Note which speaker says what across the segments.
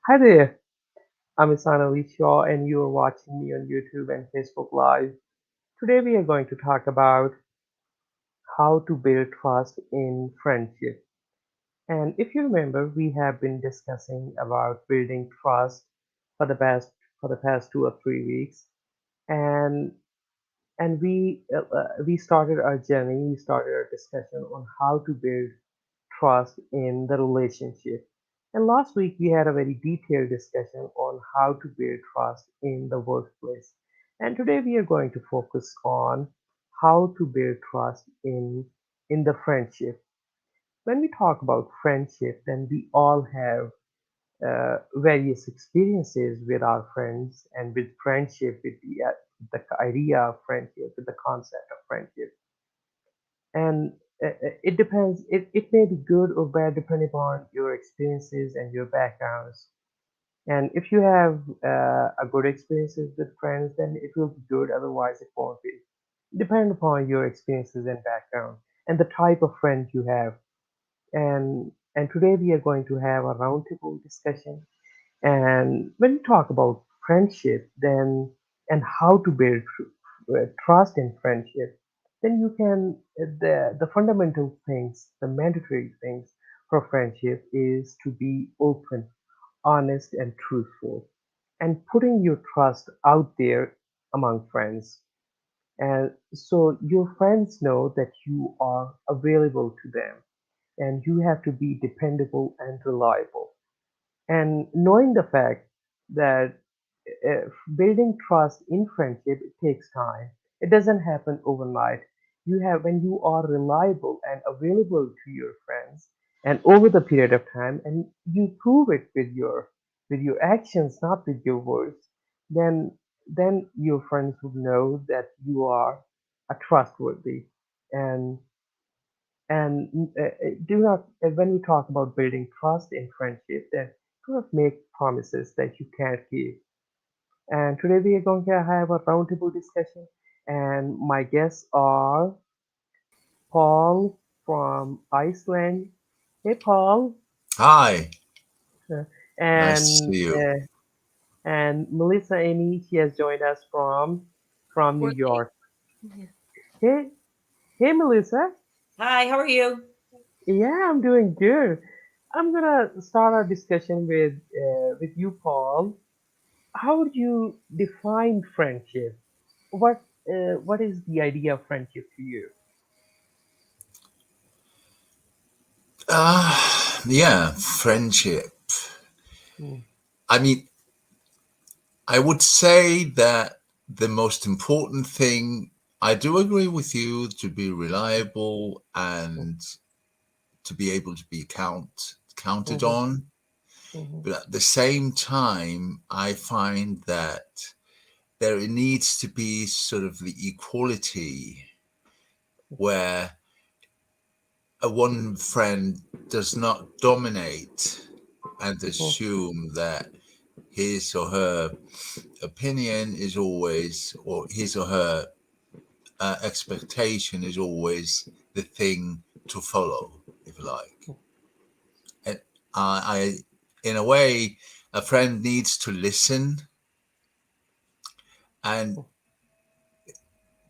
Speaker 1: Hi there, I'm Ahsan Ali Shaw, and you are watching me on YouTube and Facebook Live. Today, we are going to talk about how to build trust in friendship. And if you remember, we have been discussing about building trust for the past for the past 2 or 3 weeks, and we started our journey. We started our discussion on how to build trust in the relationship. And last week we had a very detailed discussion on how to build trust in the workplace. And today we are going to focus on how to build trust in the friendship. When we talk about friendship, then we all have various experiences with our friends and with friendship, with the idea of friendship, with the concept of friendship. And it depends, it may be good or bad depending upon your experiences and your backgrounds. And if you have a good experiences with friends, then it will be good, otherwise it won't be. Depend upon your experiences and background and the type of friend you have. And today we are going to have a roundtable discussion. And when you talk about friendship, then and how to build trust in friendship, then you can the fundamental things, the mandatory things for friendship is to be open, honest, and truthful, and putting your trust out there among friends. And so your friends know that you are available to them, and you have to be dependable and reliable. And knowing the fact that building trust in friendship, it takes time. It doesn't happen overnight. You have when you are reliable and available to your friends, and over the period of time, and you prove it with your actions, not with your words, then your friends would know that you are a trustworthy. And do not, when you talk about building trust in friendship, then do not make promises that you can't keep. And today we are going to have a roundtable discussion, and my guests are Paul from Iceland. Hey, Paul.
Speaker 2: Hi,
Speaker 1: Uh,
Speaker 2: nice to
Speaker 1: and
Speaker 2: see you.
Speaker 1: Melissa Amy. She has joined us from New
Speaker 3: Portland.
Speaker 1: York. Hey, hey, Melissa.
Speaker 3: Hi, how are you?
Speaker 1: Yeah, I'm doing good. I'm gonna start our discussion with you, Paul. How would you define friendship? What is the idea of friendship to you?
Speaker 2: Yeah, friendship.
Speaker 1: Mm,
Speaker 2: I mean, I would say that the most important thing, I do agree with you to be reliable
Speaker 1: mm,
Speaker 2: and to be able to be counted
Speaker 1: mhm,
Speaker 2: on.
Speaker 1: mhm,
Speaker 2: But at the same time, I find that there needs to be sort of the equality where a one friend does not dominate and
Speaker 1: mhm,
Speaker 2: assume that his or her opinion is always, or his or her expectation is always the thing to follow, if you like. And in a way, a friend needs to listen and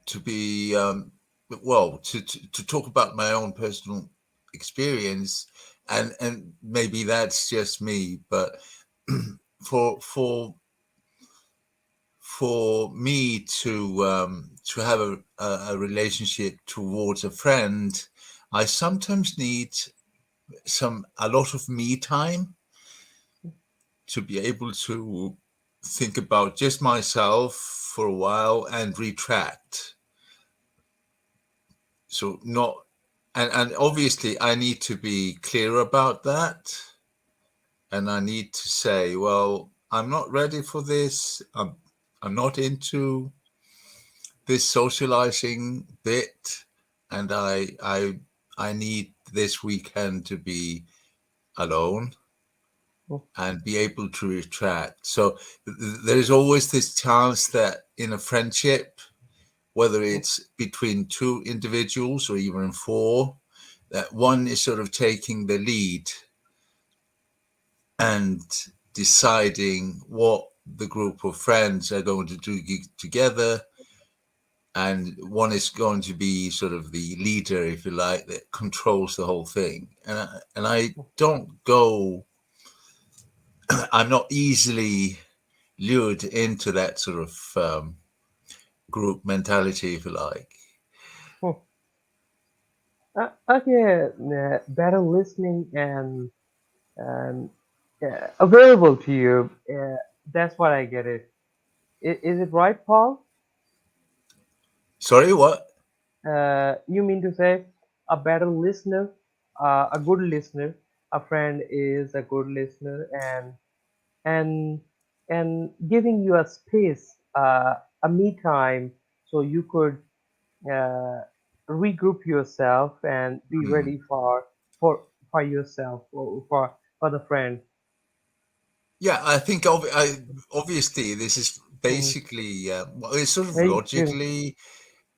Speaker 2: to be, to talk about my own personal experience, and maybe that's just me, but for for for me to have a relationship towards a friend, I sometimes need a lot of me time to be able to think about just myself for a while and retract. So not and obviously I need to be clear about that, and I need to say, well, I'm not ready for this. I'm not into this socializing bit, and I need this weekend to be alone
Speaker 1: mhm,
Speaker 2: and be able to retract. So there is always this chance that in a friendship, whether it's between two individuals or even four, that one is sort of taking the lead, and deciding what the group of friends are going to do together, and one is going to be sort of the leader, if you like, that controls the whole thing. And I don't go. I'm not easily lured into that sort of group mentality, if you like.
Speaker 1: Hmm. Okay, better listening and available to you. That's what I get it. Is it right, Paul?
Speaker 2: Sorry, what?
Speaker 1: You mean to say a better listener, a good listener, a friend is a good listener, and and giving you a space, a me time, so you could uh, regroup yourself and be
Speaker 2: Hmm.
Speaker 1: ready for yourself or for the friend.
Speaker 2: Yeah, I think obviously this is
Speaker 1: Mm-hmm.
Speaker 2: basically well, it's sort of
Speaker 1: Hey, yeah.
Speaker 2: logically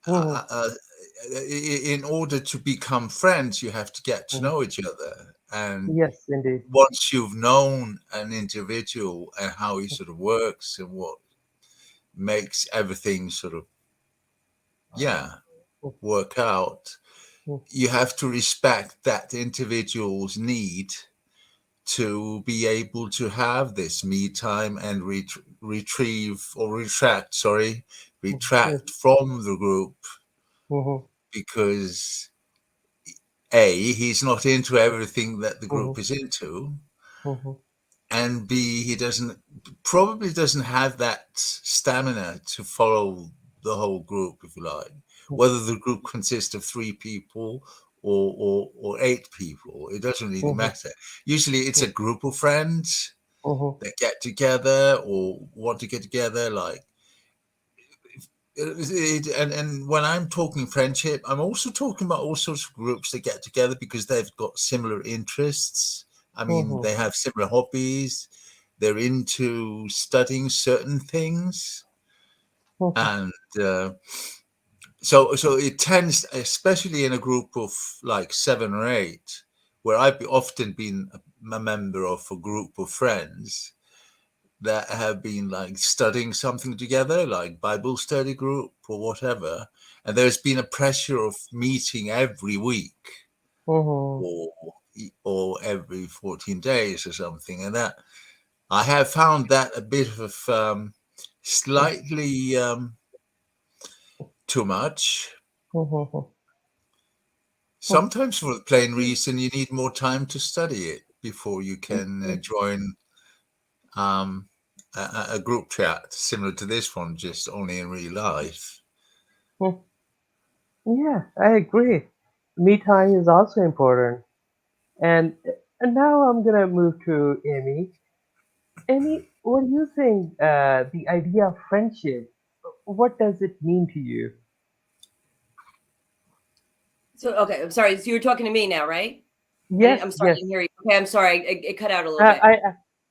Speaker 1: Mm-hmm.
Speaker 2: in order to become friends, you have to get to
Speaker 1: Mm-hmm.
Speaker 2: know each other. And
Speaker 1: Yes, indeed.
Speaker 2: once you've known an individual and how he sort of works and what makes everything sort of, yeah, work out, you have to respect that individual's need to be able to have this me time and
Speaker 1: Yes.
Speaker 2: retract from the group,
Speaker 1: Mm-hmm.
Speaker 2: because A, he's not into everything that the
Speaker 1: Mm-hmm.
Speaker 2: group is into,
Speaker 1: Mm-hmm.
Speaker 2: and B, he probably doesn't have that stamina to follow the whole group, if you like, whether the group consists of three people or eight people. It doesn't really
Speaker 1: Mm-hmm.
Speaker 2: matter. Usually it's a group of friends
Speaker 1: Mm-hmm.
Speaker 2: that get together or want to get together, like and when I'm talking friendship, I'm also talking about all sorts of groups that get together because they've got similar interests. I mean,
Speaker 1: Mm-hmm.
Speaker 2: they have similar hobbies. They're into studying certain things,
Speaker 1: Mm-hmm.
Speaker 2: and uh, so it tends, especially in a group of like seven or eight, where I've often been a member of a group of friends that have been like studying something together, like Bible study group or whatever, and there's been a pressure of meeting every week
Speaker 1: Mm-hmm.
Speaker 2: or or every 14 days or something, and that I have found that a bit of slightly too much.
Speaker 1: Mm-hmm.
Speaker 2: Sometimes for the plain reason you need more time to study it before you can
Speaker 1: Mm-hmm.
Speaker 2: join um, a group chat similar to this one, just only in real life.
Speaker 1: Yeah, I agree. Me time is also important. And and now I'm gonna move to Amy. Amy, what do you think the idea of friendship? What does it mean to you?
Speaker 3: So okay, I'm sorry. So you were talking to me now, right? I'm
Speaker 1: Yes,
Speaker 3: sorry, I
Speaker 1: yes.
Speaker 3: didn't hear you. Okay, I'm sorry. It cut out a little bit.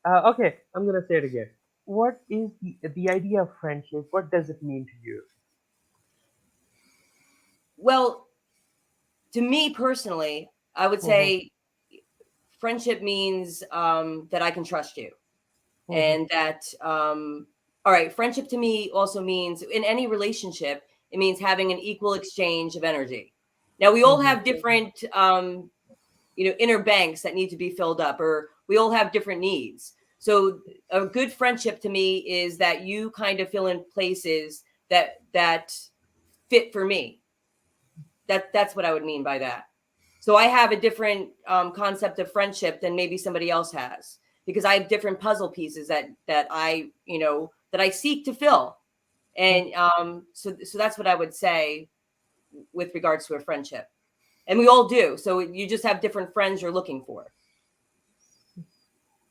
Speaker 1: Okay, I'm gonna say it again. What is the idea of friendship? What does it mean to you?
Speaker 3: Well, to me personally, I would
Speaker 1: Mm-hmm.
Speaker 3: say friendship means that I can trust you,
Speaker 1: Mm-hmm.
Speaker 3: and that all right. Friendship to me also means in any relationship, it means having an equal exchange of energy. Now we all
Speaker 1: Mm-hmm.
Speaker 3: have different inner banks that need to be filled up, or we all have different needs. So a good friendship to me is that you kind of fill in places that fit for me. That's what I would mean by that. So I have a different concept of friendship than maybe somebody else has, because I have different puzzle pieces that I that I seek to fill. And so that's what I would say with regards to a friendship. And we all do. So you just have different friends you're looking for.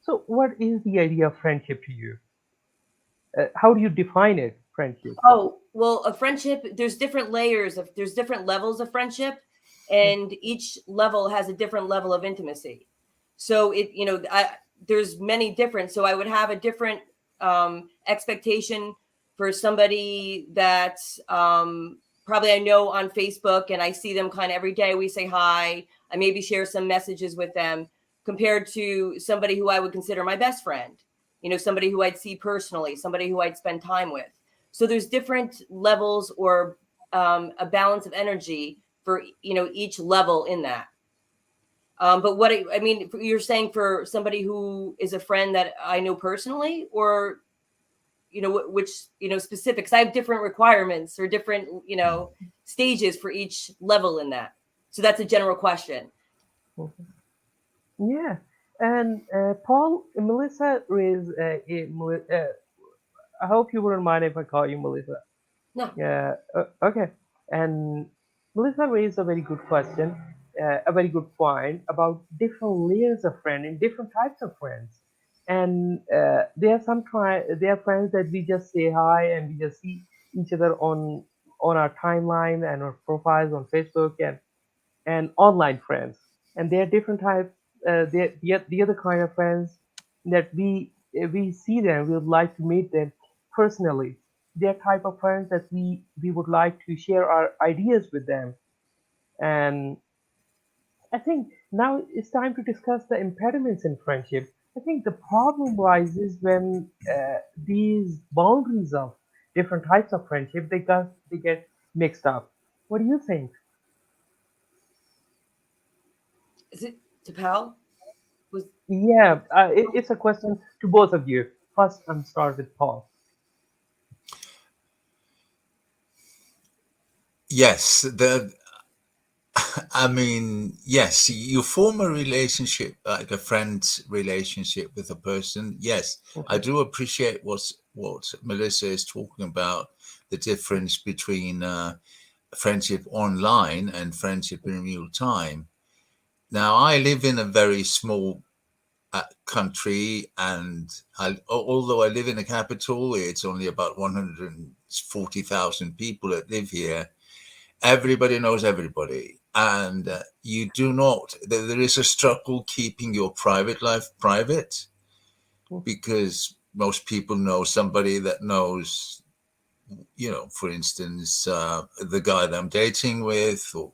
Speaker 1: So, what is the idea of friendship to you? How do you define it, friendship?
Speaker 3: Oh, well, a friendship, there's different levels of friendship, and each level has a different level of intimacy. So there's many different, so I would have a different expectation for somebody that probably I know on Facebook and I see them kind of every day. We say hi. I maybe share some messages with them compared to somebody who I would consider my best friend. somebody who I'd see personally, somebody who I'd spend time with. So there's different levels or a balance of energy for each level in that. But what I mean, you're saying for somebody who is a friend that I know personally, or which specifics. I have different requirements or different stages for each level in that. So that's a general question.
Speaker 1: Yeah, and Paul, Melissa raised. I hope you wouldn't mind if I call you Melissa.
Speaker 3: No.
Speaker 1: Yeah. Okay. And Melissa raised a very good question, a very good point about different layers of friend and different types of friends. And there are friends that we just say hi and we just see each other on our timeline and our profiles on Facebook and online friends. And there are different types. The other kind of friends that we see them, we would like to meet them personally. They're type of friends that we would like to share our ideas with them. And I think now it's time to discuss the impediments in friendship. I think the problem rises when these boundaries of different types of friendship they get mixed up. What do you think?
Speaker 3: Is it to Pal? Was
Speaker 1: Yeah, it's a question to both of you. First, I'm start with Paul.
Speaker 2: Yes, yes, you form a relationship, like a friend's relationship with a person. Yes, I
Speaker 1: Okay.
Speaker 2: do appreciate what Melissa is talking about, the difference between friendship online and friendship in real time. Now, I live in a very small country, and although I live in the capital, it's only about 140,000 people that live here. Everybody knows everybody, and you do not. There is a struggle keeping your private life private, because most people know somebody that knows, for instance, the guy that I'm dating with, or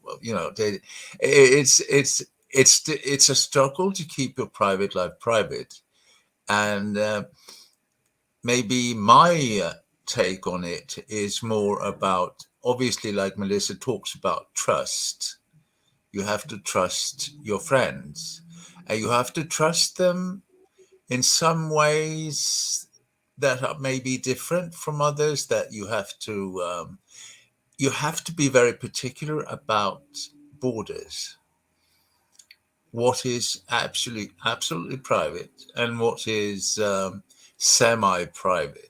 Speaker 2: it's a struggle to keep your private life private, and maybe my take on it is more about, obviously, like Melissa talks about, trust. You have to trust your friends, and you have to trust them in some ways that are maybe different from others. That you have to be very particular about borders. What is absolutely private, and what is semi-private.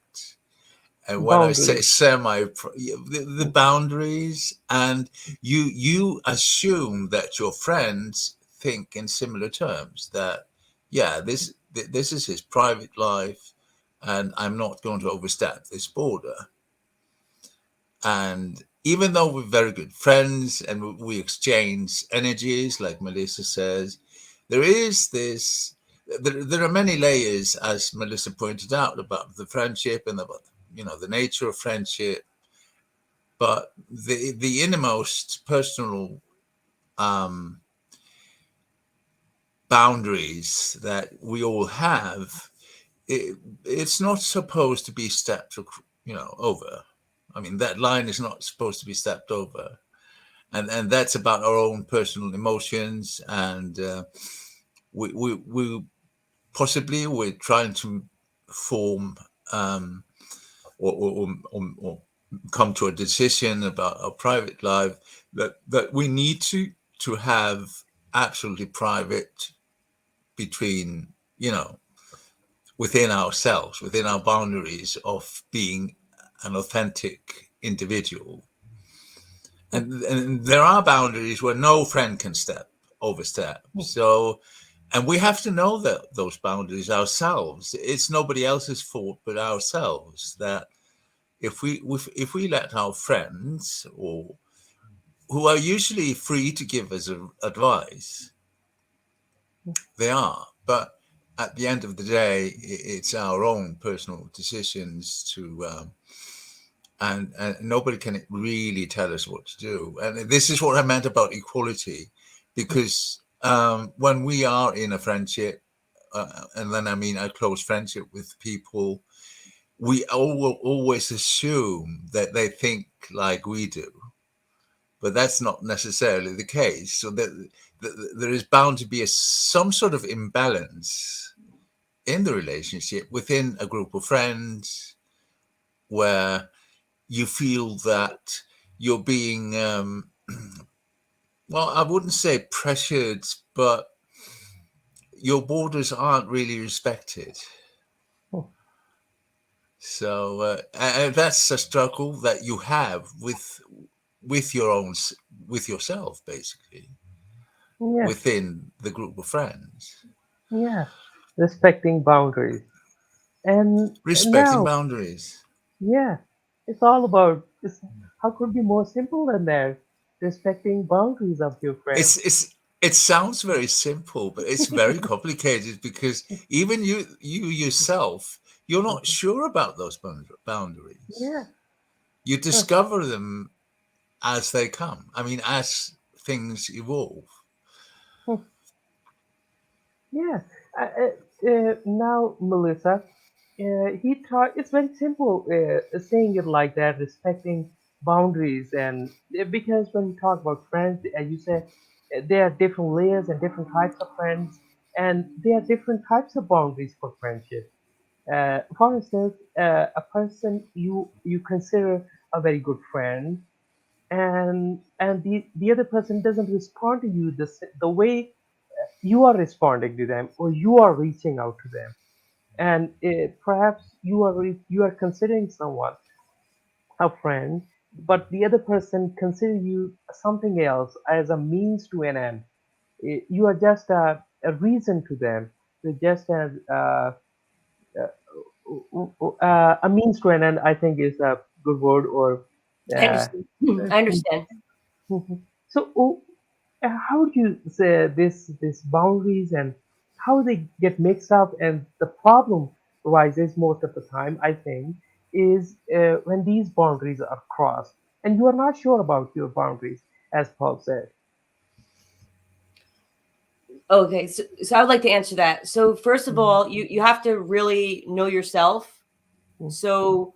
Speaker 2: And when I say
Speaker 1: Boundaries.
Speaker 2: semi, the boundaries, and you assume that your friends think in similar terms. That, yeah, this is his private life, and I'm not going to overstep this border. And even though we're very good friends and we exchange energies, like Melissa says, there is this. There are many layers, as Melissa pointed out, about the friendship and about the nature of friendship. But the innermost personal um, boundaries that we all have, it's not supposed to be stepped over. I mean, that line is not supposed to be stepped over, and that's about our own personal emotions, and we possibly we're trying to form or come to a decision about our private life, that we need to have absolutely private, between within ourselves, within our boundaries of being an authentic individual. And there are boundaries where no friend can overstep. So, and we have to know that those boundaries ourselves. It's nobody else's fault but ourselves. That if we let our friends, or who are usually free to give us advice, they are. But at the end of the day, it's our own personal decisions to. And nobody can really tell us what to do. And this is what I meant about equality, because when we are in a friendship, and then I mean a close friendship with people, we always assume that they think like we do, but that's not necessarily the case. So that there is bound to be some sort of imbalance in the relationship within a group of friends where you feel that you're being, well, I wouldn't say pressured, but your borders aren't really respected.
Speaker 1: Oh,
Speaker 2: So that's a struggle that you have with your own, with yourself, basically,
Speaker 1: yeah,
Speaker 2: within the group of friends.
Speaker 1: yeah. Respecting boundaries. And
Speaker 2: Respecting
Speaker 1: now,
Speaker 2: boundaries.
Speaker 1: yeah, it's all about how could be more simple than that? Respecting boundaries of your friends.
Speaker 2: It sounds very simple, but it's very complicated because even you yourself, you're not sure about those boundaries.
Speaker 1: Yeah.
Speaker 2: You
Speaker 1: Huh.
Speaker 2: discover them as they come. I mean, as things evolve.
Speaker 1: Hmm. Yeah. Now, Melissa, he taught. It's very simple saying it like that, respecting boundaries, and because when you talk about friends, as you said, there are different layers and different types of friends, and there are different types of boundaries for friendship. For instance, a person you consider a very good friend, and the other person doesn't respond to you the way you are responding to them, or you are reaching out to them, and perhaps you are considering someone a friend, but the other person consider you something else as a means to an end. You are just a reason to them. You're just as a means to an end, I think, is a good word. Or
Speaker 3: I
Speaker 1: uh,
Speaker 3: understand. I understand.
Speaker 1: so, how do you say this boundaries and how they get mixed up, and the problem arises most of the time, I think, is when these boundaries are crossed and you are not sure about your boundaries, as Paul said.
Speaker 3: Okay, so I would like to answer that. So first of all, you have to really know yourself. So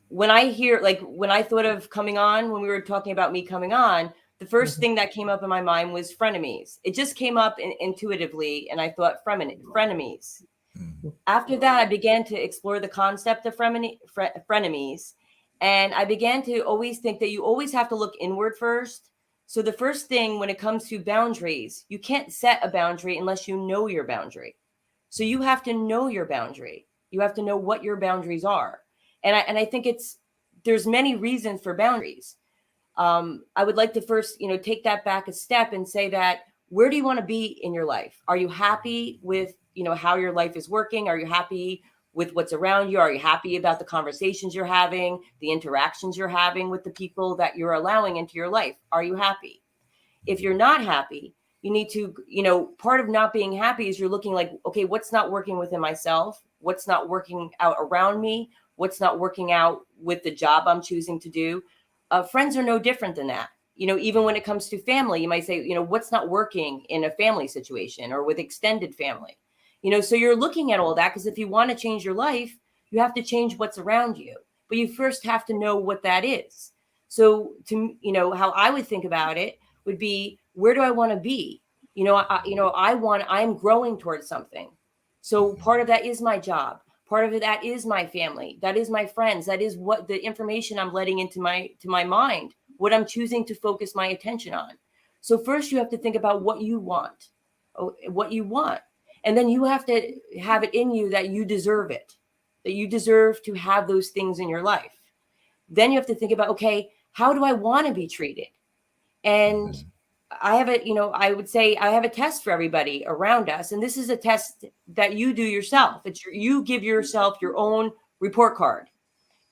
Speaker 3: when I hear, like, when I thought of coming on, when we were talking about me coming on, the first thing that came up in my mind was frenemies. It just came up intuitively, and I thought frenemies. After that, I began to explore the concept of frenemies, and I began to always think that you always have to look inward first. So the first thing when it comes to boundaries, you can't set a boundary unless you know your boundary. So you have to know your boundary. You have to know what your boundaries are. And I think there's many reasons for boundaries. I would like to first, take that back a step and say that, where do you want to be in your life? Are you happy with, how your life is working? Are you happy with what's around you? Are you happy about the conversations you're having, the interactions you're having with the people that you're allowing into your life? Are you happy? If you're not happy, you need to, part of not being happy is you're looking like, okay, what's not working within myself? What's not working out around me? What's not working out with the job I'm choosing to do? Friends are no different than that. Even when it comes to family, you might say, what's not working in a family situation or with extended family? So you're looking at all that, because if you want to change your life, you have to change what's around you. But you first have to know what that is. So how I would think about it would be, where do I want to be? I'm growing towards something. So part of that is my job. Part of that is my family. That is my friends. That is what the information I'm letting into my mind, what I'm choosing to focus my attention on. So first you have to think about what you want, what you want. And then you have to have it in you that you deserve it, that you deserve to have those things in your life. Then you have to think about, okay, how do I want to be treated? And I have a, I would say I have a test for everybody around us. And this is a test that you do yourself. You give yourself your own report card.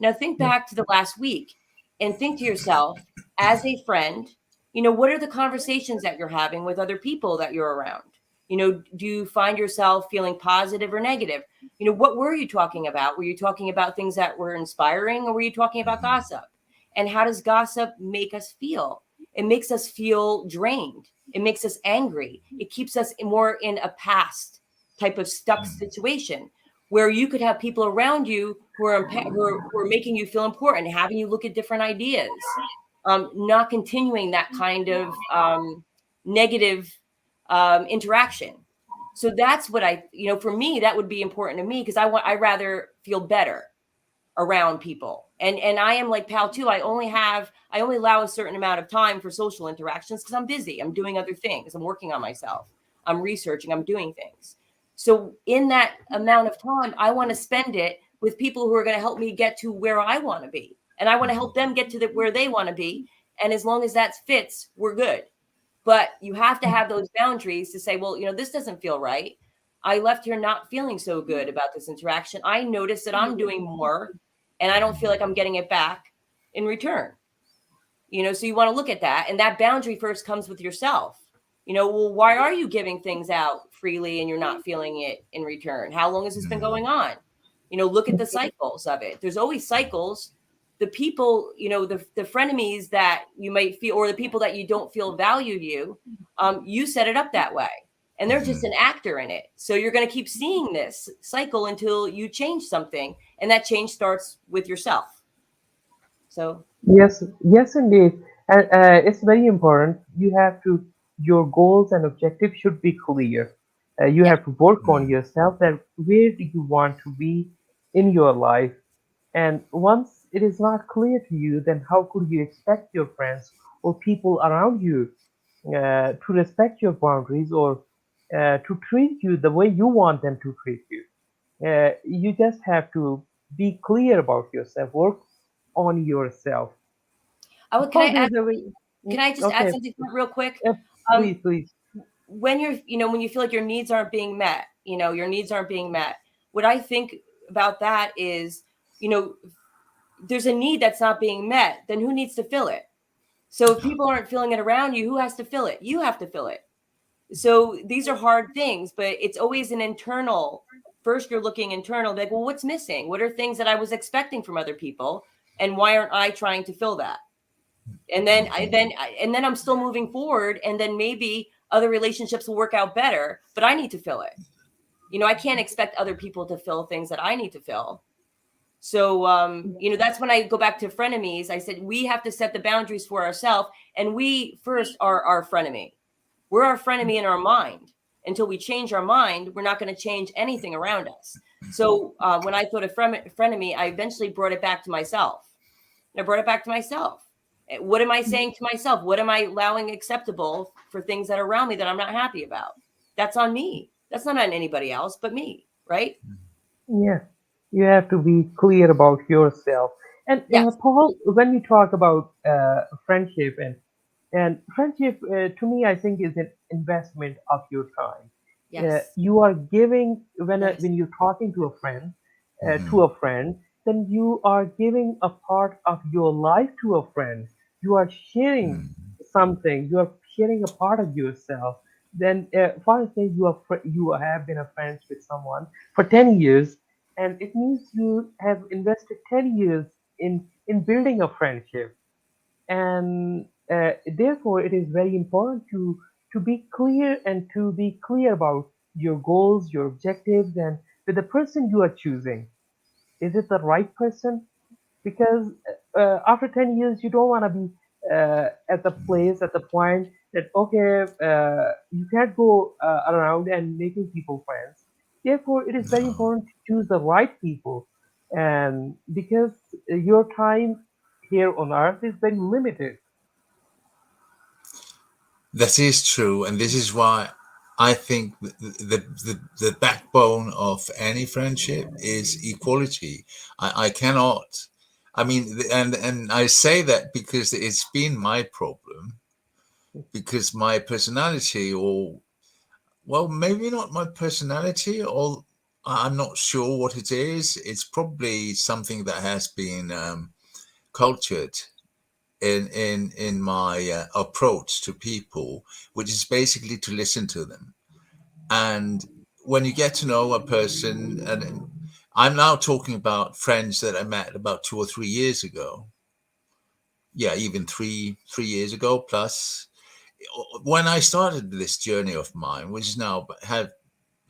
Speaker 3: Now think back to the last week and think to yourself, as a friend, what are the conversations that you're having with other people that you're around? Do you find yourself feeling positive or negative? What were you talking about? Were you talking about things that were inspiring, or were you talking about gossip? And how does gossip make us feel? It makes us feel drained. It makes us angry. It keeps us more in a past type of stuck situation where you could have people around you who are making you feel important, having you look at different ideas, not continuing that kind of negative interaction. So that's what for me, that would be important to me, because I rather feel better around people. And I am like Pal too. I only allow a certain amount of time for social interactions because I'm busy. I'm doing other things. I'm working on myself. I'm researching. I'm doing things. So in that amount of time, I want to spend it with people who are going to help me get to where I want to be. And I want to help them get to where they want to be. And as long as that fits, we're good. But you have to have those boundaries to say, well, this doesn't feel right. I left here not feeling so good about this interaction. I notice that I'm doing more and I don't feel like I'm getting it back in return. So you want to look at that. And that boundary first comes with yourself. Well, why are you giving things out freely and you're not feeling it in return? How long has this been going on? Look at the cycles of it. There's always cycles. The people, the frenemies that you might feel, or the people that you don't feel value you, you set it up that way. And they're just an actor in it. So you're going to keep seeing this cycle until you change something. And that change starts with yourself. So.
Speaker 1: Yes, yes, indeed. And it's very important. Your goals and objectives should be clear. You
Speaker 3: Yeah.
Speaker 1: have to work on yourself that where do you want to be in your life. And once it is not clear to you, then how could you expect your friends or people around you to respect your boundaries or to treat you the way you want them to treat you? You just have to be clear about yourself, work on yourself.
Speaker 3: Can I
Speaker 1: Paul,
Speaker 3: add?
Speaker 1: there's a way.
Speaker 3: Can I just add
Speaker 1: Okay,
Speaker 3: something real quick?
Speaker 1: please, please.
Speaker 3: When when you feel like your needs aren't being met, your needs aren't being met. What I think about that is, there's a need that's not being met. Then who needs to fill it? So if people aren't filling it around you, who has to fill it? You have to fill it. So these are hard things, but it's always an internal. First, you're looking internal, like, well, what's missing? What are things that I was expecting from other people, and why aren't I trying to fill that? And then I'm still moving forward, and then maybe other relationships will work out better, but I need to fill it. I can't expect other people to fill things that I need to fill. So that's when I go back to frenemies. I said we have to set the boundaries for ourselves, and we first are our frenemy. We're our frenemy in our mind. Until we change our mind, we're not going to change anything around us. So when I thought of frenemy, I eventually brought it back to myself. I brought it back to myself. What am I saying to myself? What am I allowing acceptable for things that are around me that I'm not happy about? That's on me. That's not on anybody else but me, right?
Speaker 1: Yeah, you have to be clear about yourself. And
Speaker 3: Yes.
Speaker 1: Paul, when we talk about friendship and friendship, to me, I think is an investment of your time.
Speaker 3: Yes.
Speaker 1: You are giving
Speaker 3: Yes.
Speaker 1: when you're talking to a friend, then you are giving a part of your life to a friend. You are sharing something. You are sharing a part of yourself. Then, for instance, you have been a friend with someone for 10 years, and it means you have invested 10 years in building a friendship, and therefore it is very important to be clear and to be clear about your goals, your objectives, and with the person you are choosing. Is it the right person? Because after 10 years you don't want to be at the place, at the point that okay, you can't go around and making people friends. Therefore it is very
Speaker 2: No.
Speaker 1: important to choose the right people, and because your time here on earth is very limited.
Speaker 2: That is true, and this is why I think the backbone of any friendship is equality. I cannot. I mean, and I say that because it's been my problem, because my personality, or well, maybe not my personality, or I'm not sure what it is. It's probably something that has been cultured in my approach to people, which is basically to listen to them. And when you get to know a person, and I'm now talking about friends that I met about 2 or 3 years ago. Yeah, even three years ago plus. When I started this journey of mine, which is now have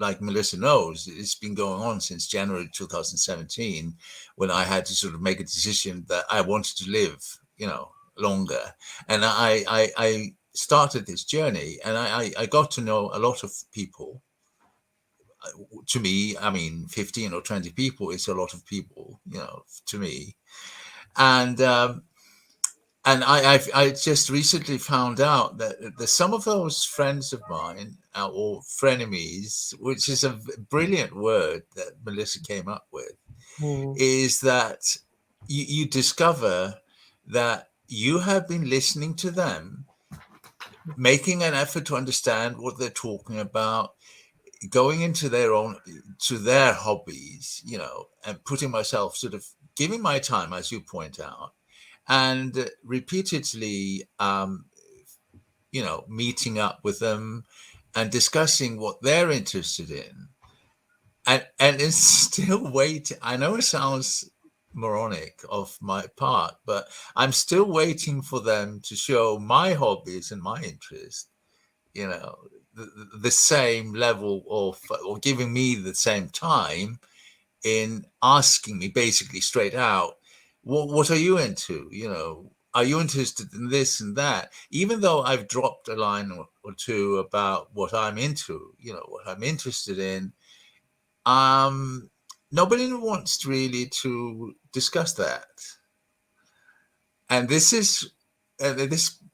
Speaker 2: like Melissa knows, it's been going on since January 2017, when I had to sort of make a decision that I wanted to live, longer. And I started this journey, and I got to know a lot of people. To me, I mean, 15 or 20 people is a lot of people, to me. And I just recently found out that some of those friends of mine, or frenemies, which is a brilliant word that Melissa came up with, is that you discover that you have been listening to them, making an effort to understand what they're talking about, going into their hobbies, and putting myself, sort of giving my time, as you point out, and repeatedly, meeting up with them and discussing what they're interested in. And it's still waiting. I know it sounds moronic of my part, but I'm still waiting for them to show my hobbies and my interests, the same level of, or giving me the same time in asking me basically straight out, what are you into? Are you interested in this and that? Even though I've dropped a line or two about what I'm into, what I'm interested in, nobody wants really to discuss that. And this is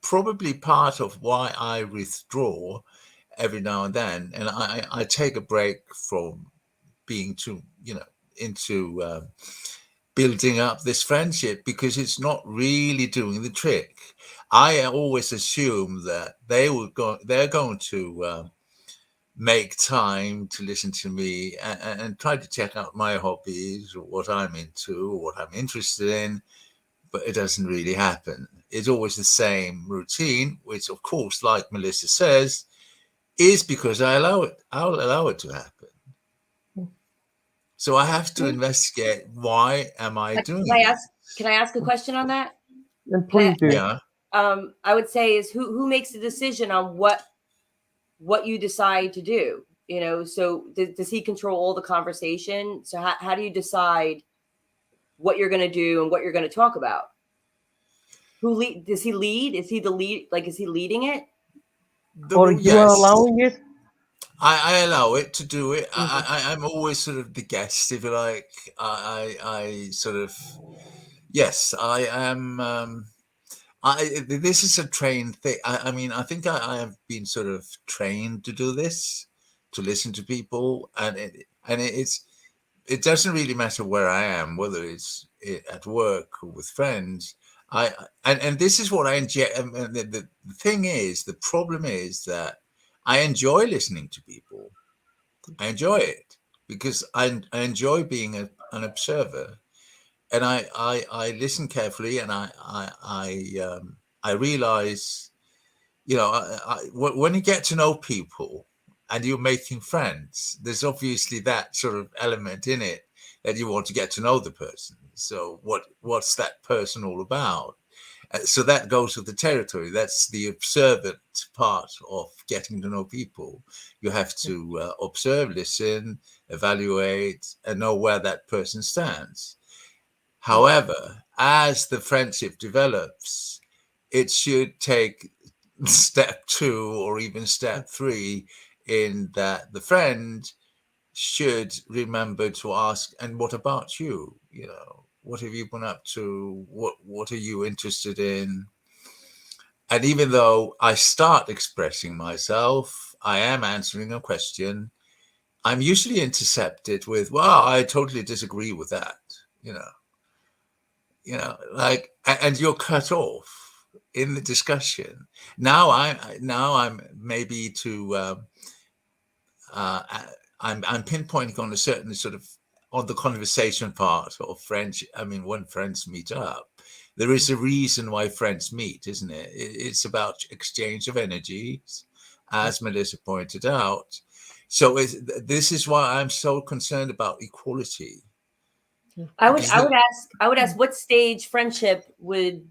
Speaker 2: probably part of why I withdraw every now and then, and I take a break from being too, into building up this friendship, because it's not really doing the trick. I always assume that they're going to make time to listen to me and try to check out my hobbies, or what I'm into, or what I'm interested in, but it doesn't really happen. It's always the same routine, which, of course, like Melissa says, is because I'll allow it to happen. So I have to investigate, why am I doing it?
Speaker 3: Can I ask a question on that?
Speaker 1: And please do.
Speaker 2: Yeah.
Speaker 3: I would say is who makes the decision on what you decide to do? So does he control all the conversation? So how do you decide what you're going to do and what you're going to talk about? Does he lead? Is he the lead? Like, is he leading it?
Speaker 1: Or you are allowing it?
Speaker 2: I allow it to do it. I'm always sort of the guest, if you like. I sort of, yes, I am. This is a trained thing. I mean, I think I have been sort of trained to do this, to listen to people, and it doesn't really matter where I am, whether it's at work or with friends. And this is what I enjoy. And the thing is, the problem is that I enjoy listening to people. I enjoy it because I enjoy being an observer, and I listen carefully, and I realize, when you get to know people and you're making friends, there's obviously that sort of element in it that you want to get to know the person. So what's that person all about? So that goes with the territory. That's the observant part of getting to know people. You have to observe, listen, evaluate, and know where that person stands. However, as the friendship develops, it should take step 2 or even step 3, in that the friend should remember to ask, and what about you? What have you been up to? What are you interested in? And even though I start expressing myself, I am answering a question, I'm usually intercepted with, well, I totally disagree with that, like, and you're cut off in the discussion. Now I'm maybe to I'm pinpointing on a certain sort of, on the conversation part of French. I mean, when friends meet up, there is a reason why friends meet, isn't it? It's about exchange of energies, as Melissa pointed out. So this is why I'm so concerned about equality.
Speaker 3: I would ask what stage friendship would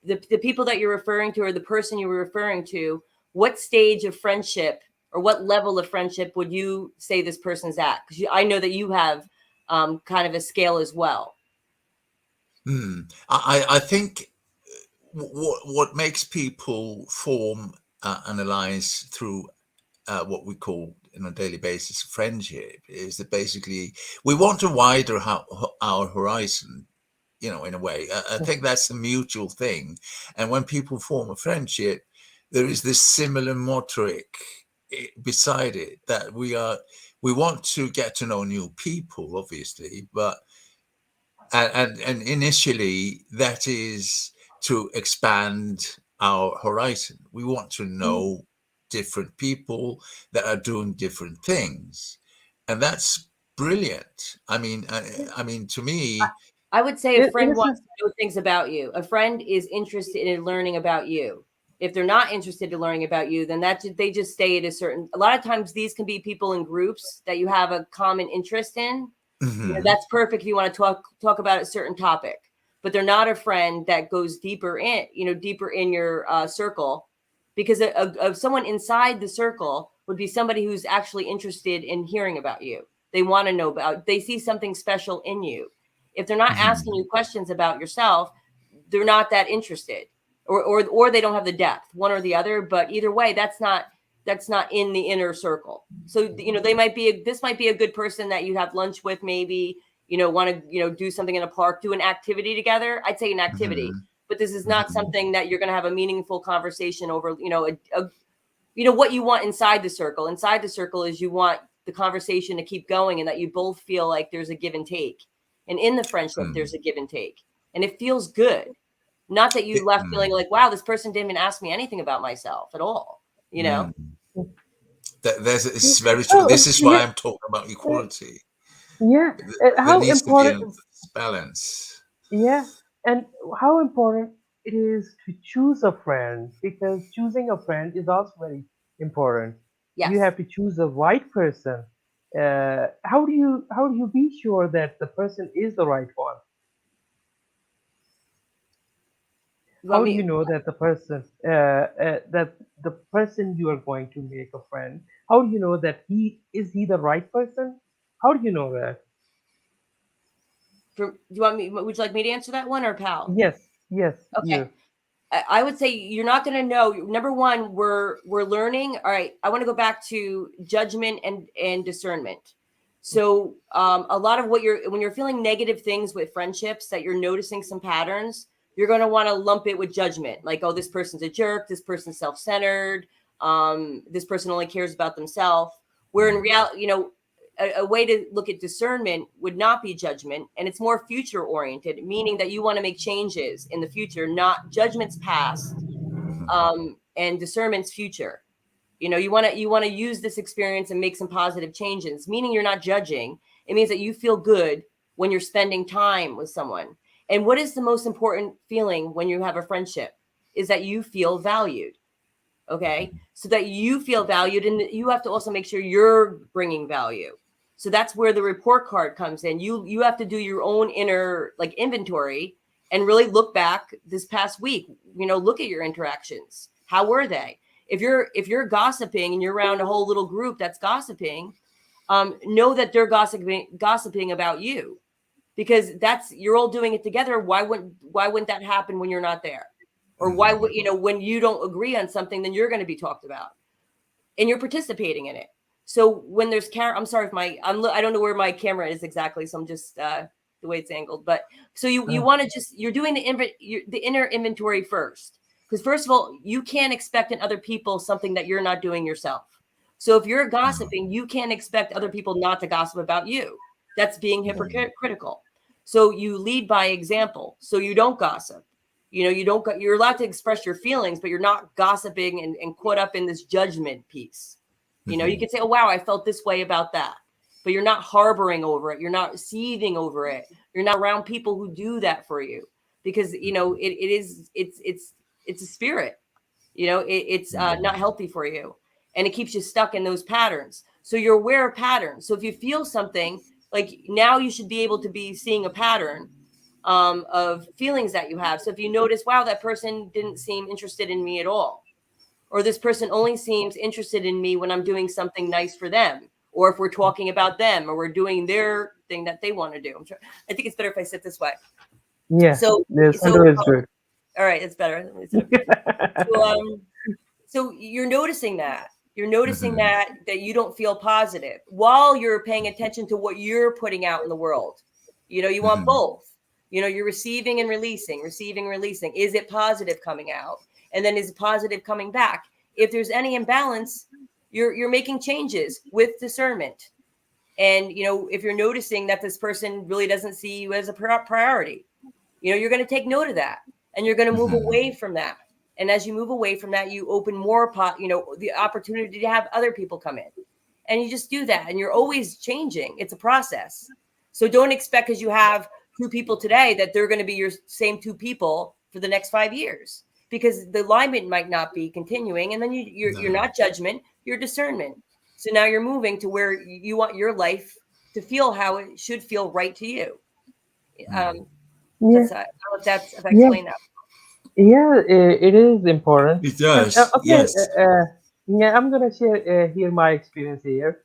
Speaker 3: the people that you're referring to, or the person you were referring to, what stage of friendship or what level of friendship would you say this person's at? Because I know that you have kind of a scale as well.
Speaker 2: I think what makes people form analyze through what we call on a daily basis friendship is that basically we want to widen our horizon, in a way. I think that's a mutual thing. And when people form a friendship, there is this similar motoric beside it, that we want to get to know new people, obviously, but and initially that is to expand our horizon. We want to know different people that are doing different things, and that's brilliant. I mean, to me,
Speaker 3: I would say a
Speaker 1: it
Speaker 3: friend
Speaker 1: is
Speaker 3: wants to know things about you. A friend is interested in learning about you. If they're not interested in learning about you, then they just stay at a certain. A lot of times, these can be people in groups that you have a common interest in. That's perfect if you want to talk about a certain topic, but they're not a friend that goes deeper in your circle, because of someone inside the circle would be somebody who's actually interested in hearing about you. They want to know they see something special in you. If they're not asking you questions about yourself, they're not that interested, or they don't have the depth, one or the other. But either way, that's not in the inner circle. So this might be a good person that you have lunch with, maybe want to do something in a park, do an activity together. I'd say an activity, but this is not something that you're going to have a meaningful conversation over. What you want inside the circle. Inside the circle is you want the conversation to keep going, and that you both feel like there's a give and take. And in the friendship, there's a give and take, and it feels good. Not that you left feeling like, wow, this person didn't even ask me anything about myself at all.
Speaker 2: It's very true.
Speaker 1: oh
Speaker 2: This is why
Speaker 1: yeah,
Speaker 2: I'm talking about equality.
Speaker 1: yeah.
Speaker 2: There
Speaker 1: How
Speaker 2: needs to be a
Speaker 1: important,
Speaker 2: balance.
Speaker 1: yeah, and how important it is to choose a friend, because choosing a friend is also very important. You
Speaker 3: Yes.
Speaker 1: have to choose the right person. How do you be sure that the person is the right one?
Speaker 3: You want
Speaker 1: How do you
Speaker 3: me?
Speaker 1: know that the person you are going to make a friend? How do you know that he the right person? How do you know that?
Speaker 3: Do you want me? Would you like me to answer that one, or Pal?
Speaker 1: Yes, yes,
Speaker 3: Okay.
Speaker 1: you.
Speaker 3: I would say you're not going to know. Number one, we're learning. All right. I want to go back to judgment and discernment. So a lot of when you're feeling negative things with friendships, that you're noticing some patterns, you're going to want to lump it with judgment. Like, oh, this person's a jerk. This person's self-centered. This person only cares about themselves. Where in reality, a way to look at discernment would not be judgment, and it's more future oriented, meaning that you want to make changes in the future, not judgment's past, and discernment's future. You want to use this experience and make some positive changes, meaning you're not judging. It means that you feel good when you're spending time with someone. And what is the most important feeling when you have a friendship is that you feel valued. Okay, so that you feel valued, and you have to also make sure you're bringing value. So that's where the report card comes in. You have to do your own inner inventory and really look back this past week. Look at your interactions. How were they? If you're gossiping and you're around a whole little group that's gossiping, know that they're gossiping about you, because you're all doing it together. Why wouldn't that happen when you're not there? Or why would when you don't agree on something, then you're going to be talked about, and you're participating in it. So when there's I'm sorry if I don't know where my camera is exactly, so I'm just the way it's angled. But so you want to you're doing the inner inventory first, because first of all, you can't expect in other people something that you're not doing yourself. So if you're gossiping, you can't expect other people not to gossip about you. That's being hypocritical. So you lead by example. So you don't gossip. You're allowed to express your feelings, but you're not gossiping and caught up in this judgment piece. You can say, oh, wow, I felt this way about that, but you're not harboring over it. You're not seething over it. You're not around people who do that for you, because, it's a spirit, it's not healthy for you, and it keeps you stuck in those patterns. So you're aware of patterns. So if you feel something, like, now you should be able to be seeing a pattern of feelings that you have. So if you notice, wow, that person didn't seem interested in me at all, or this person only seems interested in me when I'm doing something nice for them, or if we're talking about them, or we're doing their thing that they want to do. I think it's better if I sit this way.
Speaker 1: Yeah,
Speaker 3: So,
Speaker 1: the
Speaker 3: so
Speaker 1: center is good.
Speaker 3: all right, it's better. Let me sit up here. So, so you're noticing that. You're noticing
Speaker 2: Mhm.
Speaker 3: that you don't feel positive while you're paying attention to what you're putting out in the world. You want
Speaker 2: Mhm.
Speaker 3: both. You're receiving and releasing, receiving, releasing. Is it positive coming out? And then is it positive coming back? If there's any imbalance, you're making changes with discernment. And if you're noticing that this person really doesn't see you as a priority, you're going to take note of that, and you're going to move
Speaker 2: Mhm.
Speaker 3: away from that. And as you move away from that, you open more the opportunity to have other people come in, and you just do that. And you're always changing. It's a process. So don't expect, because you have two people today, that they're going to be your same two people for the next 5 years, because the alignment might not be continuing. And then you're
Speaker 2: No.
Speaker 3: not judgment, you're discernment. So now you're moving to where you want your life to feel how it should feel right to you.
Speaker 2: Mm.
Speaker 3: um
Speaker 1: Yeah,
Speaker 3: that's I don't know if I
Speaker 1: yeah,
Speaker 3: explained that.
Speaker 1: yeah. It is important.
Speaker 2: It
Speaker 1: And
Speaker 2: does.
Speaker 1: okay,
Speaker 2: Yes.
Speaker 1: yeah, I'm gonna share here my experience here.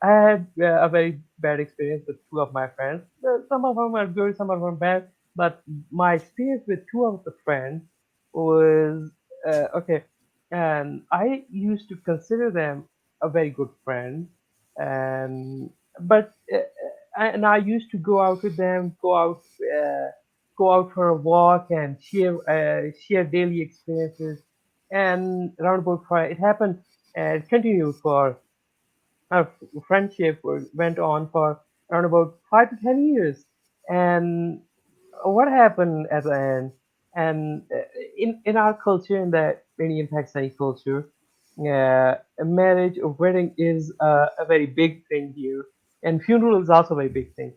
Speaker 1: I had a very bad experience with two of my friends. Some of them are good, some of them are bad. But my experience with two of the friends was okay. And I used to consider them a very good friend, and but and I used to go out with them, go out for a walk and share daily experiences. And around about it happened and continued for our friendship went on for around about 5 to 10 years. And what happened at the end? And in our culture, in the Indian Pakistani culture, a marriage or wedding is a very big thing here, and funeral is also a very big thing.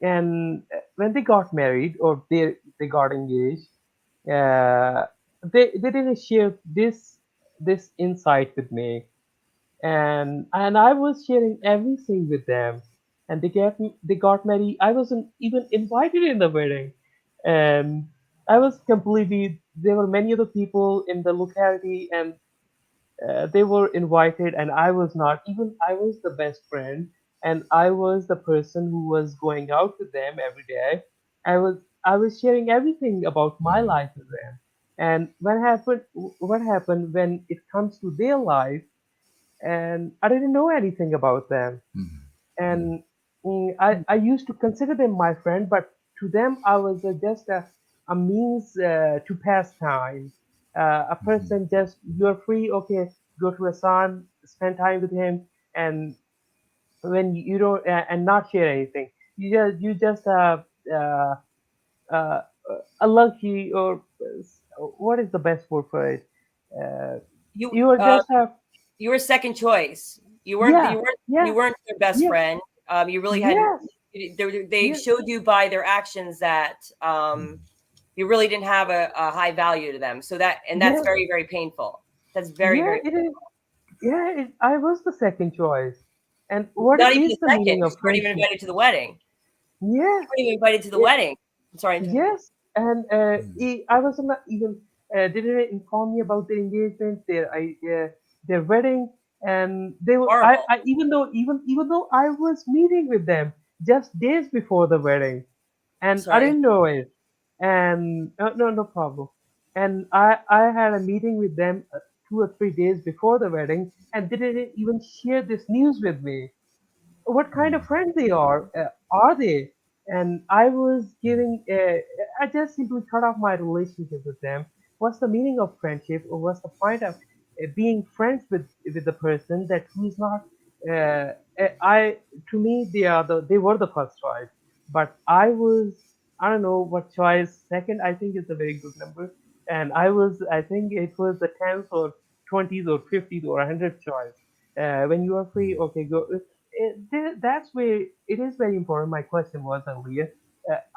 Speaker 1: And when they got married or they got engaged, uh, they didn't share this insight with me, and I was sharing everything with them, and they got married. I wasn't even invited in the wedding, and I was completely. There were many other people in the locality, and they were invited, and I was not. Even I was the best friend, and I was the person who was going out with them every day. I was sharing everything about my
Speaker 2: Mm.
Speaker 1: life with them, and what happened when it comes to their life, and I didn't know anything about them.
Speaker 2: Mm. Mm.
Speaker 1: And I used to consider them my friend, but to them I was just a means to pass time. A
Speaker 2: Mhm.
Speaker 1: person just you're free, okay, go to a son, spend time with him, and when you don't and not share anything, uh, uh, a lucky or what is the best word for it? Uh,
Speaker 3: you
Speaker 1: you are just a
Speaker 3: you were second choice. You weren't
Speaker 1: yeah,
Speaker 3: you weren't
Speaker 1: yeah,
Speaker 3: you weren't their best
Speaker 1: yeah,
Speaker 3: friend. You really hadn't.
Speaker 1: yes,
Speaker 3: They
Speaker 1: yeah,
Speaker 3: showed you by their actions that
Speaker 2: Mm.
Speaker 3: you really didn't have a high value to them. So that's
Speaker 1: yeah,
Speaker 3: very, very painful. That's very,
Speaker 1: yeah,
Speaker 3: very
Speaker 1: it is. Yeah, I was the second choice. And what
Speaker 3: not even
Speaker 1: is
Speaker 3: the
Speaker 1: the
Speaker 3: second,
Speaker 1: meaning
Speaker 3: because
Speaker 1: of
Speaker 3: you weren't even
Speaker 1: friendship?
Speaker 3: invited to the wedding.
Speaker 1: Yeah,
Speaker 3: You weren't even invited to the
Speaker 1: yeah,
Speaker 3: wedding. I'm sorry.
Speaker 1: yes. And
Speaker 2: Mm.
Speaker 1: I was not even didn't inform me about their engagement, their wedding, and they were.
Speaker 3: Horrible.
Speaker 1: Even though I was meeting with them just days before the wedding, and I
Speaker 3: Sorry.
Speaker 1: didn't know it. And no problem. And I had a meeting with them 2 or 3 days before the wedding, and they didn't even share this news with me. What kind of
Speaker 2: Mm.
Speaker 1: friends they are they? And I was giving I just simply cut off my relationship with them. What's the meaning of friendship, or what's the point of being friends with the person that who's not uh, I to me they were the first choice, but I don't know what choice second. I think it's a very good number, and I think it was the 10th or 20th or 50th or 100th choice. When you are free,
Speaker 2: Mm.
Speaker 1: okay, go. That's where it is very important. My question was earlier,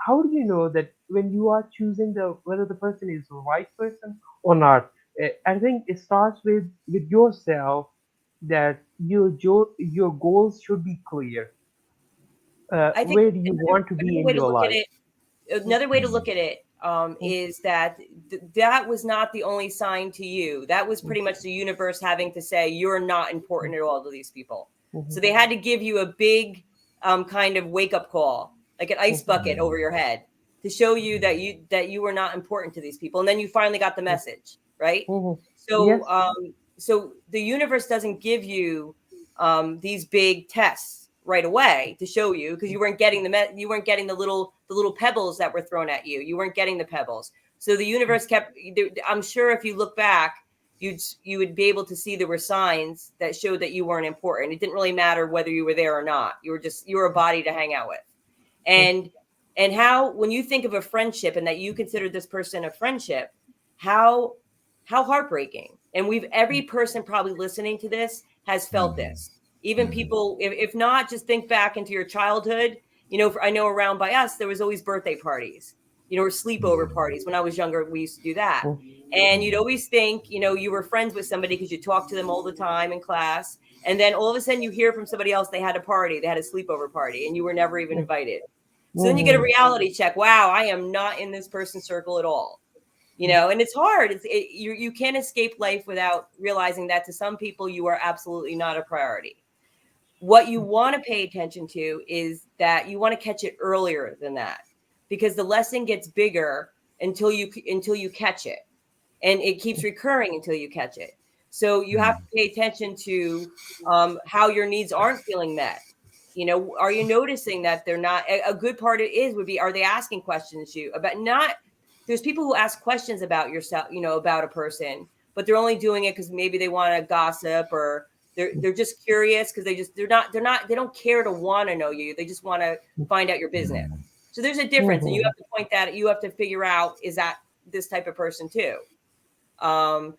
Speaker 1: how do you know that when you are choosing the whether the person is the right person or not? I think it starts with yourself, that your goals should be clear.
Speaker 3: I think
Speaker 1: Where do you want to be in
Speaker 3: way to
Speaker 1: your
Speaker 3: look at
Speaker 1: life?
Speaker 3: it, another way to
Speaker 2: Mm.
Speaker 3: look at it is that that was not the only sign to you. That was pretty much the universe having to say you're not important at all to these people. So they had to give you a big kind of wake up call, like an ice bucket over your head, to show you that you were not important to these people. And then you finally got the message, right? So
Speaker 1: Yes.
Speaker 3: so the universe doesn't give you these big tests right away to show you, because you weren't getting you weren't getting the little pebbles that were thrown at you. You weren't getting the pebbles. So the universe kept. I'm sure if you look back, you would be able to see there were signs that showed that you weren't important. It didn't really matter whether you were there or not. You were a body to hang out with. And how, when you think of a friendship and that you consider this person a friendship, how heartbreaking. And every person probably listening to this has felt this. Even people, if not, just think back into your childhood. I know around by us, there was always birthday parties, or sleepover parties. When I was younger, we used to do that. And you'd always think, you were friends with somebody because you talked to them all the time in class. And then all of a sudden you hear from somebody else, they had a party, they had a sleepover party, and you were never even invited. So then you get a reality check. Wow, I am not in this person's circle at all. And it's hard. You can't escape life without realizing that to some people, you are absolutely not a priority. What you want to pay attention to is that you want to catch it earlier than that, because the lesson gets bigger until you catch it, and it keeps recurring until you catch it. So you have to pay attention to how your needs aren't feeling met. Are you noticing that they're not? A good part would be, are they asking questions to you about not? There's people who ask questions about yourself, about a person, but they're only doing it because maybe they want to gossip, or they're just curious because they don't care to want to know you. They just want to find out your business. So there's a difference, and you have you have to figure out, is that this type of person too? So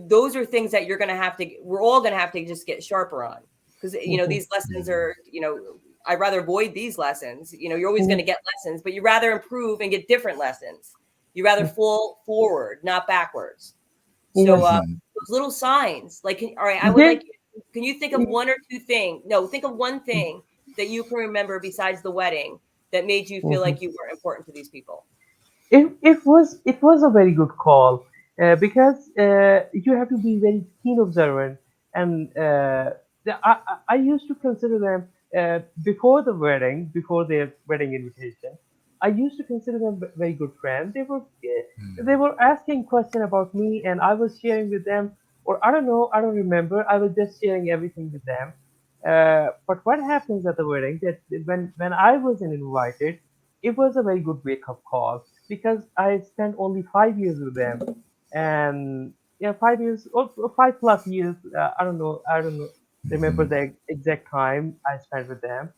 Speaker 3: those are things that we're all going to have to just get sharper on, because these lessons are, I'd rather avoid these lessons. You're always going to get lessons, but you rather improve and get different lessons. You rather fall forward, not backwards. So those little signs, like, all right, I would like, can you think of one or two things? No, think of one thing that you can remember besides the wedding that made you feel like you were important to these people.
Speaker 1: It was a very good call, because you have to be very keen observant, and I used to consider them, before the wedding, before their wedding invitation. I used to consider them very good friends. They were asking questions about me, and I was sharing with them, or I don't know, I don't remember. I was just sharing everything with them. But what happens at the wedding, that when I wasn't invited, it was a very good wake up call, because I spent only 5 years with them, and yeah, 5 years or 5 plus years. I don't know, remember the exact time I spent with them.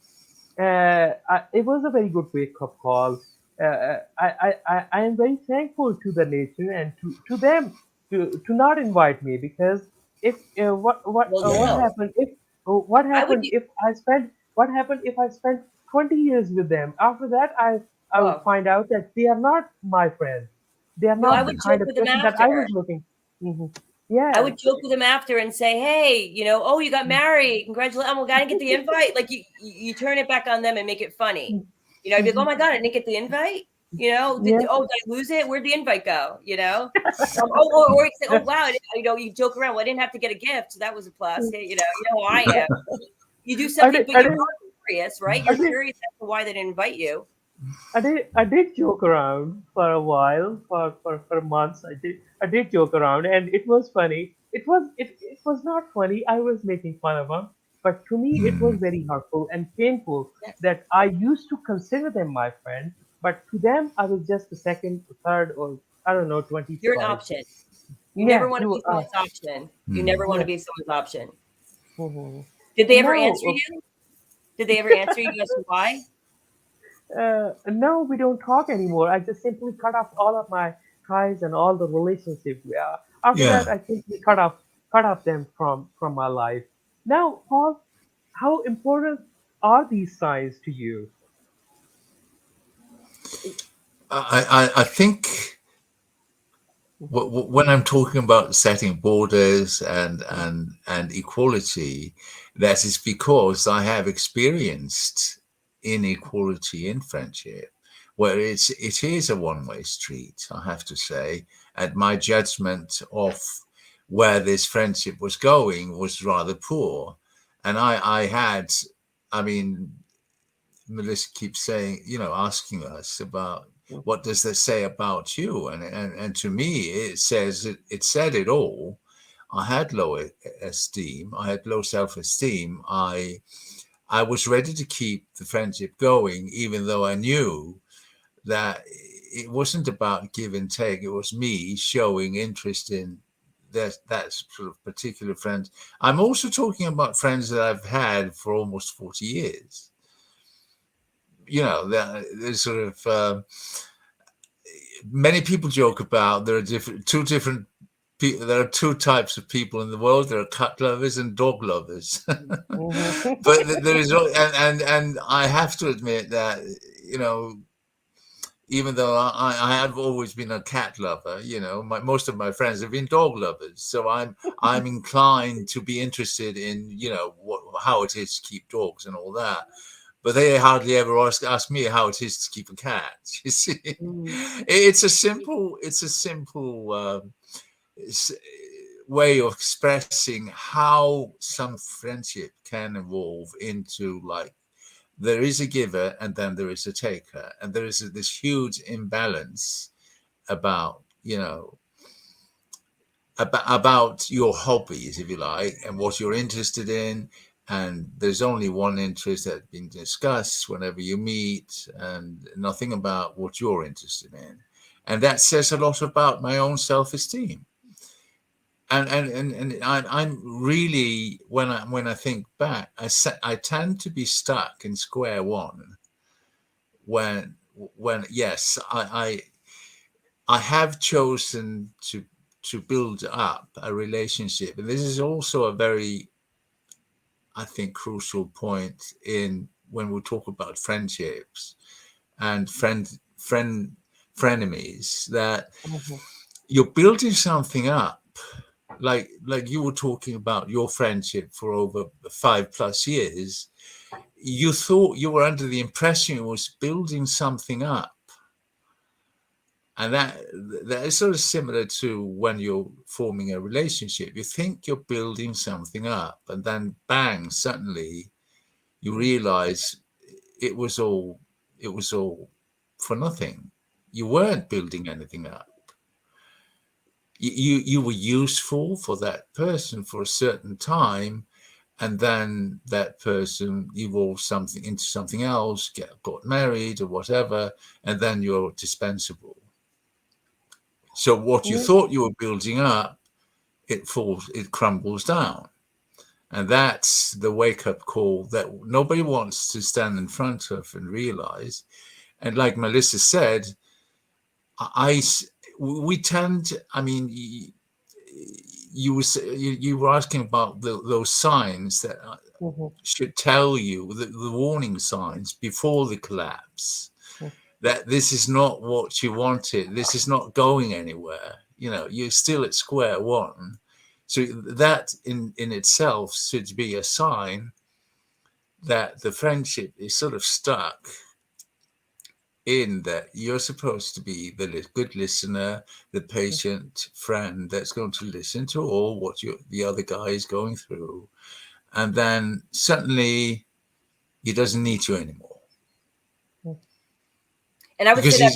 Speaker 1: It was a very good wake up call. I am very thankful to the nature and to them to not invite me, because if
Speaker 3: Well, no,
Speaker 1: what
Speaker 3: I would.
Speaker 1: happened if I spent 20 years with them? After that, I would
Speaker 3: Oh,
Speaker 1: find out that they are not my friends. They are
Speaker 3: no, I
Speaker 1: not the
Speaker 3: would joke
Speaker 1: kind of
Speaker 3: with them
Speaker 1: person that
Speaker 3: after.
Speaker 1: I was looking. Hmm.
Speaker 3: I
Speaker 1: Yeah.
Speaker 3: would joke with them after and say, "Hey, oh, you got married. Congratulations. Oh, well, I didn't get the invite." Like you turn it back on them and make it funny. I'd be like, "Oh my God, I didn't get the invite."
Speaker 1: Yeah.
Speaker 3: Did I lose it? Where'd the invite go? Or you say, "Oh wow, you joke around. Well, I didn't have to get a gift, so that was a plus." Hey, you know how I am. You do
Speaker 1: I
Speaker 3: something,
Speaker 1: did,
Speaker 3: but
Speaker 1: I
Speaker 3: you're
Speaker 1: did,
Speaker 3: curious, right?
Speaker 1: I
Speaker 3: You're
Speaker 1: did,
Speaker 3: curious as to why they didn't invite you.
Speaker 1: I did joke around for a while, for months. I did joke around, and it was funny. It was not funny. I was making fun of them, but to me it was very hurtful and painful
Speaker 3: Yes.
Speaker 1: that I used to consider them my friend, but to them I was just the second, third, or I don't know, 20th
Speaker 3: You're an
Speaker 1: choice.
Speaker 3: option. You never
Speaker 1: Yeah,
Speaker 3: want to
Speaker 1: you
Speaker 3: be someone's option. You never want to
Speaker 1: yeah.
Speaker 3: be someone's option.
Speaker 1: Mhm.
Speaker 3: Did they
Speaker 1: And
Speaker 3: ever
Speaker 1: now,
Speaker 3: answer you? Did they ever answer you as to why?
Speaker 1: no, we don't talk anymore. I just simply cut off all of my ties and all the relationship. After that,
Speaker 2: Yeah.
Speaker 1: I simply cut off them from my life. Now, Paul, how important are these signs to you?
Speaker 2: I think when I'm talking about setting borders and equality, that is because I have experienced inequality in friendship, where it is a one-way street, I have to say. And my judgment of where this friendship was going was rather poor. And I mean, Melissa keeps saying, asking us about what does that say about you, and to me, it said it all. I had low esteem. I had low self-esteem. I was ready to keep the friendship going, even though I knew that it wasn't about give and take. It was me showing interest in that sort of particular friend. I'm also talking about friends that I've had for almost 40 years. There's sort of many people joke about there are two different people. There are two types of people in the world. There are cat lovers and dog lovers. But there is, and I have to admit that even though I have always been a cat lover, most of my friends have been dog lovers. So I'm inclined to be interested in how it is to keep dogs and all that. But they hardly ever ask me how it is to keep a cat. You see, it's a simple way of expressing how some friendship can evolve into, like, there is a giver and then there is a taker, and there is this huge imbalance about about your hobbies, if you like, and what you're interested in. And there's only one interest that's been discussed whenever you meet, and nothing about what you're interested in. And that says a lot about my own self-esteem. And I'm really, when I think back, I tend to be stuck in square one when yes, I have chosen to build up a relationship. And this is also a very, I think, crucial point in when we talk about friendships and frenemies, that you're building something up. Like you were talking about your friendship for over 5+ years. You thought, you were under the impression it was building something up. And that is sort of similar to when you're forming a relationship. You think you're building something up, and then bang, suddenly you realize it was all for nothing. You weren't building anything up. You were useful for that person for a certain time, and then that person evolved into something else, got married or whatever, and then you're dispensable. So what you thought you were building up, it crumbles down. And that's the wake-up call that nobody wants to stand in front of and realize. And like Melissa said, we tend, I mean, you were asking about those signs that should tell you, the warning signs before the collapse, that this is not what you wanted. This is not going anywhere. You're still at square one. So that in itself should be a sign that the friendship is sort of stuck in that you're supposed to be the good listener, the patient friend that's going to listen to all what the other guy is going through. And then suddenly he doesn't need you anymore.
Speaker 3: And I would
Speaker 2: because
Speaker 3: say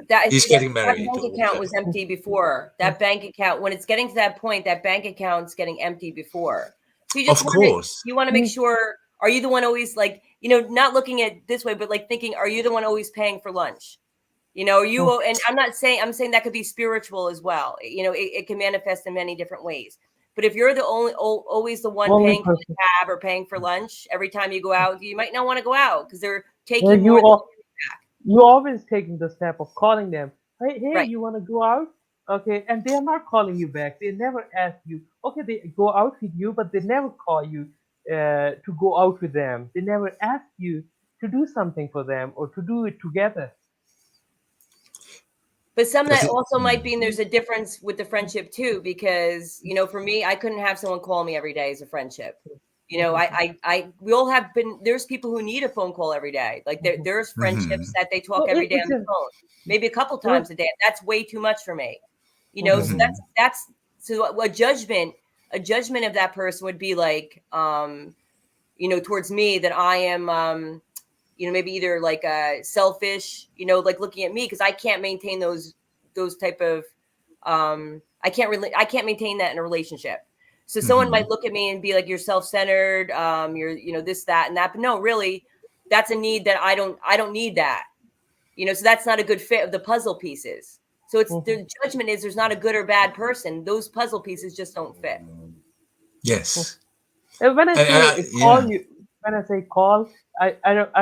Speaker 3: that
Speaker 2: he's getting married.
Speaker 3: That bank account was empty before. That bank account, when it's getting to that point, that bank account's getting empty before. So you just want to make sure, are you the one always, like, not looking at it this way, but like thinking, are you the one always paying for lunch? Are you, and I'm saying that could be spiritual as well. It can manifest in many different ways. But if you're the always the one paying for the cab or paying for lunch every time you go out, you might not want to go out because they're taking more than
Speaker 1: you always taking the step of calling them. Hey,
Speaker 3: right.
Speaker 1: You want to go out? Okay, and they are not calling you back. They never ask you. Okay, they go out with you, but they never call you to go out with them. They never ask you to do something for them or to do it together.
Speaker 3: But some that also might be, and there's a difference with the friendship too, because for me, I couldn't have someone call me every day as a friendship. You know, we all have been. There's people who need a phone call every day. Like there's friendships that they talk
Speaker 1: Well,
Speaker 3: every day
Speaker 1: it's
Speaker 3: on the
Speaker 1: just
Speaker 3: phone, maybe a couple
Speaker 1: well,
Speaker 3: times a day. That's way too much for me. You know, so
Speaker 1: mhm,
Speaker 3: that's so a judgment of that person would be like, you know, towards me that I am, you know, maybe either like selfish, you know, like looking at me because I can't maintain those type of, I can't maintain that in a relationship. So someone might look at me and be like, "You're self-centered. You're, you know, this, that, and that." But no, really, that's a need that I don't need that. You know, so that's not a good fit of the puzzle pieces. So it's
Speaker 1: mhm,
Speaker 3: the judgment is there's not a good or bad person. Those puzzle pieces just don't fit.
Speaker 1: mhm.
Speaker 2: Yes.
Speaker 1: And when I
Speaker 2: And,
Speaker 1: say
Speaker 2: yeah.
Speaker 1: call you, when I say call, I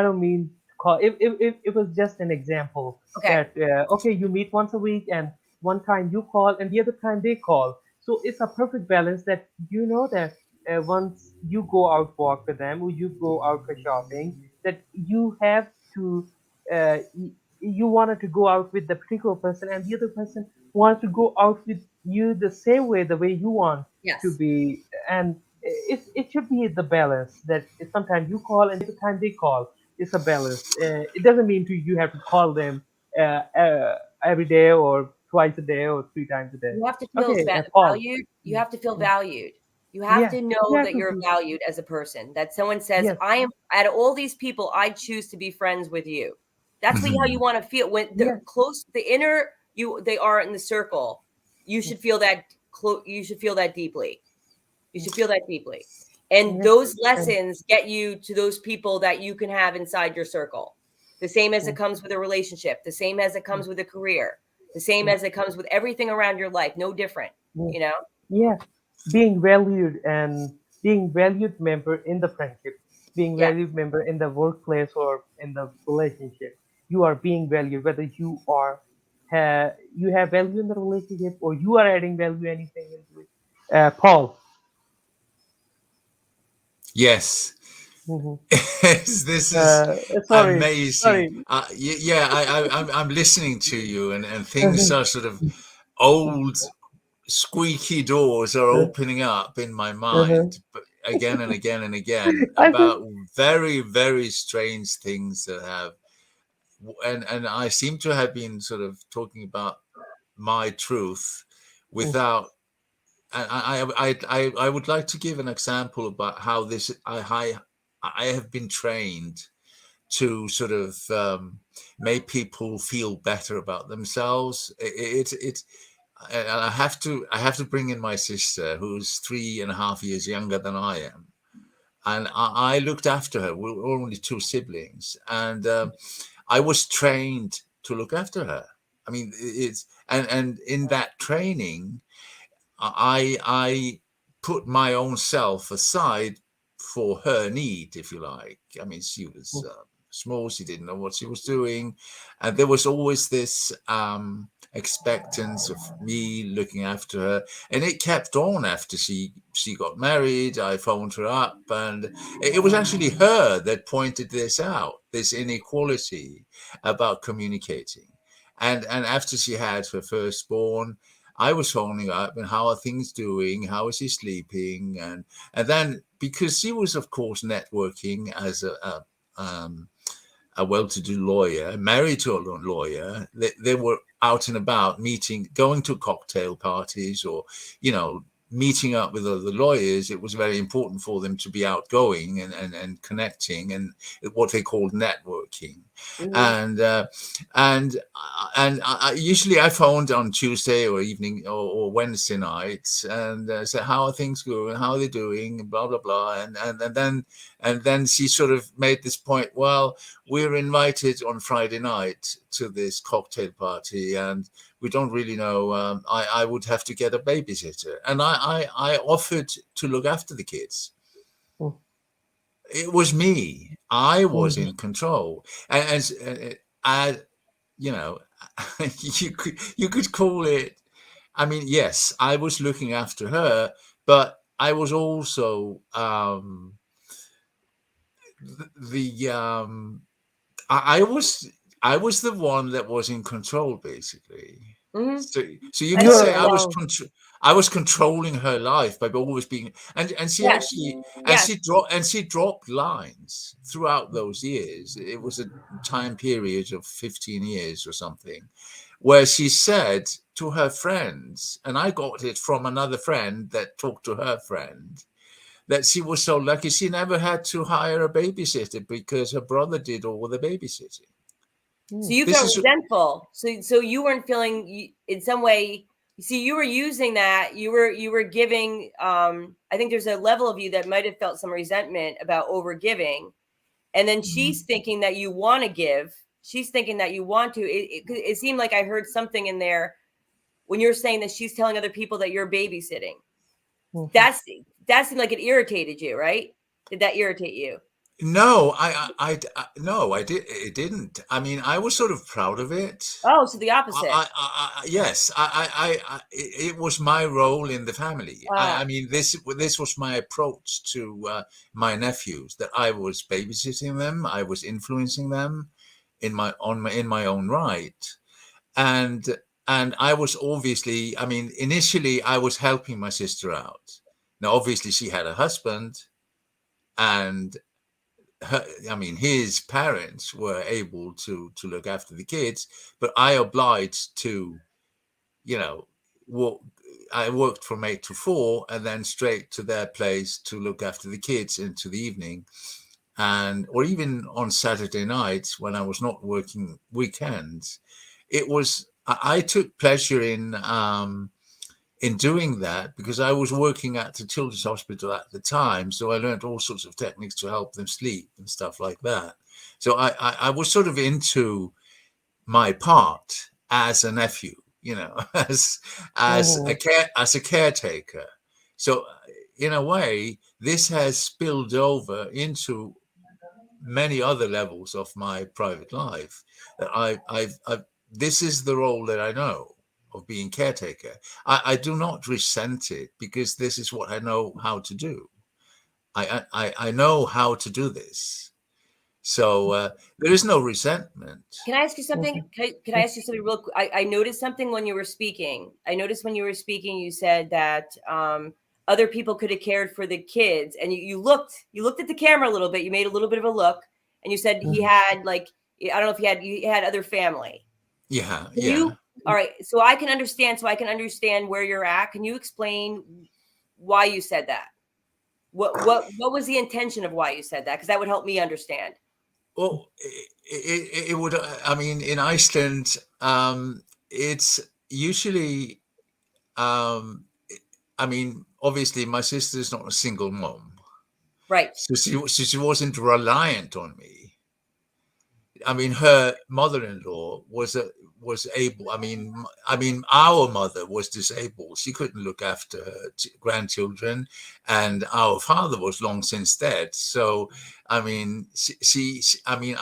Speaker 1: don't mean call. If it was just an example
Speaker 3: Okay.
Speaker 1: that okay, you meet once a week and one time you call and the other time they call. So it's a perfect balance that you know that once you go out walk with them or you go out for shopping, that you have to you wanted to go out with the particular person and the other person wants to go out with you the way you want to
Speaker 3: Yes.
Speaker 1: be, and it should be the balance that sometimes you call and the other time they call. It's a balance. It doesn't mean to you have to call them every day or twice a day or three times a day.
Speaker 3: You have to feel
Speaker 1: Okay, Paul.
Speaker 3: valued. You
Speaker 1: Mm,
Speaker 3: have to feel
Speaker 1: mm.
Speaker 3: valued. You have
Speaker 1: Yeah,
Speaker 3: to
Speaker 1: you
Speaker 3: know
Speaker 1: have
Speaker 3: that
Speaker 1: to
Speaker 3: you're
Speaker 1: feel.
Speaker 3: valued as a person. That someone says,
Speaker 1: Yes,
Speaker 3: "I am out of all these people, I choose to be friends with you." That's how you want to feel when the
Speaker 1: yes,
Speaker 3: close, the inner you they are in the circle. You
Speaker 1: mm,
Speaker 3: should feel that you should feel that deeply. You should feel that deeply. And
Speaker 1: yes,
Speaker 3: those
Speaker 1: and
Speaker 3: lessons get you to those people that you can have inside your circle. The same as it
Speaker 1: mm,
Speaker 3: comes with a relationship, the same as it
Speaker 1: mm,
Speaker 3: comes with a career, the same
Speaker 1: mm,
Speaker 3: as it comes with everything around your life, no different,
Speaker 1: mm.
Speaker 3: you know?
Speaker 1: Yeah, being valued and being valued member in the friendship, being
Speaker 3: Yeah.
Speaker 1: valued member in the workplace or in the relationship. You are being valued whether you have value in the relationship or you are adding value anything into it. Paul.
Speaker 2: Yes.
Speaker 1: Hmm.
Speaker 2: Yes, this is
Speaker 1: Sorry,
Speaker 2: amazing.
Speaker 1: sorry.
Speaker 2: Yeah, I'm listening to you, and things
Speaker 1: Uh-huh,
Speaker 2: are sort of old, squeaky doors are opening up in my
Speaker 1: uh-huh.
Speaker 2: mind, but again and again and again
Speaker 1: I think.
Speaker 2: about very, very strange things that have, and I seem to have been sort of talking about my truth without. I would like to give an example about how this I have been trained to sort of make people feel better about themselves. And I have to bring in my sister, who's 3.5 years younger than I am, and I looked after her. We were only two siblings, and I was trained to look after her. I mean, it's and in that training, I put my own self aside for her need, if you like. I mean, she was small; she didn't know what she was doing, and there was always this expectance of me looking after her, and it kept on after she got married. I phoned her up, and it was actually her that pointed this out, this inequality about communicating. And after she had her firstborn, I was phoning up and how are things doing? How is he sleeping? And then because she was, of course, networking as a well-to-do lawyer, married to a lawyer, they were out and about meeting, going to cocktail parties or, meeting up with other lawyers. It was very important for them to be outgoing and connecting and what they called networking.
Speaker 3: Hmm.
Speaker 2: And usually I phoned on Tuesday or evening or Wednesday nights and said, how are things going? How are they doing? Blah, blah, blah. And then she sort of made this point, well, we're invited on Friday night to this cocktail party and we don't really know. I would have to get a babysitter. And I offered to look after the kids. It was me. I was in control. And I, you know, you could call it. I mean, yes, I was looking after her, but I was also the I was the one that was in control, basically.
Speaker 3: Hmm.
Speaker 2: So you
Speaker 3: I
Speaker 2: could
Speaker 3: know
Speaker 1: You're
Speaker 2: say
Speaker 3: what
Speaker 2: I
Speaker 3: you're
Speaker 2: was
Speaker 1: around.
Speaker 2: I was controlling her life by always being, and she
Speaker 3: Yes.
Speaker 2: actually,
Speaker 3: Yes.
Speaker 2: she dropped lines throughout those years. It was a time period of 15 years or something, where she said to her friends, and I got it from another friend that talked to her friend, that she was so lucky she never had to hire a babysitter because her brother did all the babysitting.
Speaker 3: So you
Speaker 2: This
Speaker 3: felt
Speaker 2: is
Speaker 3: resentful. So you weren't feeling in some way. See, you were using that. You were giving. I think there's a level of you that might have felt some resentment about over giving, and then she's thinking that you want to give. She's thinking that you want to. It seemed like I heard something in there when you're saying that she's telling other people that you're babysitting. That seemed like it irritated you, right? Did that irritate you?
Speaker 2: no, no, I did. It didn't. I mean, I was sort of proud of it.
Speaker 3: Oh, so the opposite.
Speaker 2: Yes, it was my role in the family. I mean, this was my approach to my nephews, that I was babysitting them, I was influencing them in my own right, and I was obviously, I mean, initially I was helping my sister out. Now, obviously, she had a husband, and I mean, his parents were able to look after the kids, but I obliged to, you know, I worked from 8 to 4 and then straight to their place to look after the kids into the evening, or even on Saturday nights when I was not working weekends. I took pleasure in doing that because I was working at the children's hospital at the time. So I learned all sorts of techniques to help them sleep and stuff like that. So I was sort of into my part as a nephew, as a caretaker. So in a way, this has spilled over into many other levels of my private life. That I've this is the role that I know of being caretaker. I do not resent it because this is what I know how to do. I know how to do this. So there is no resentment.
Speaker 3: Can I ask you something? Can I ask you something real quick? I noticed something when you were speaking. I noticed when you were speaking, you said that other people could have cared for the kids, and you looked at the camera a little bit. You made a little bit of a look, and you said he had like, I don't know if he had other family.
Speaker 2: Yeah,
Speaker 3: Can
Speaker 2: yeah.
Speaker 3: you? All right, so I can understand. So I can understand where you're at. Can you explain why you said that? What was the intention of why you said that? Because that would help me understand.
Speaker 2: Well, it would. I mean, in Iceland, it's usually. I mean, obviously, my sister is not a single mom,
Speaker 3: Right.
Speaker 2: so she wasn't reliant on me. I mean, her mother-in-law was able. I mean, our mother was disabled. She couldn't look after her grandchildren, and our father was long since dead. So, I mean, I mean,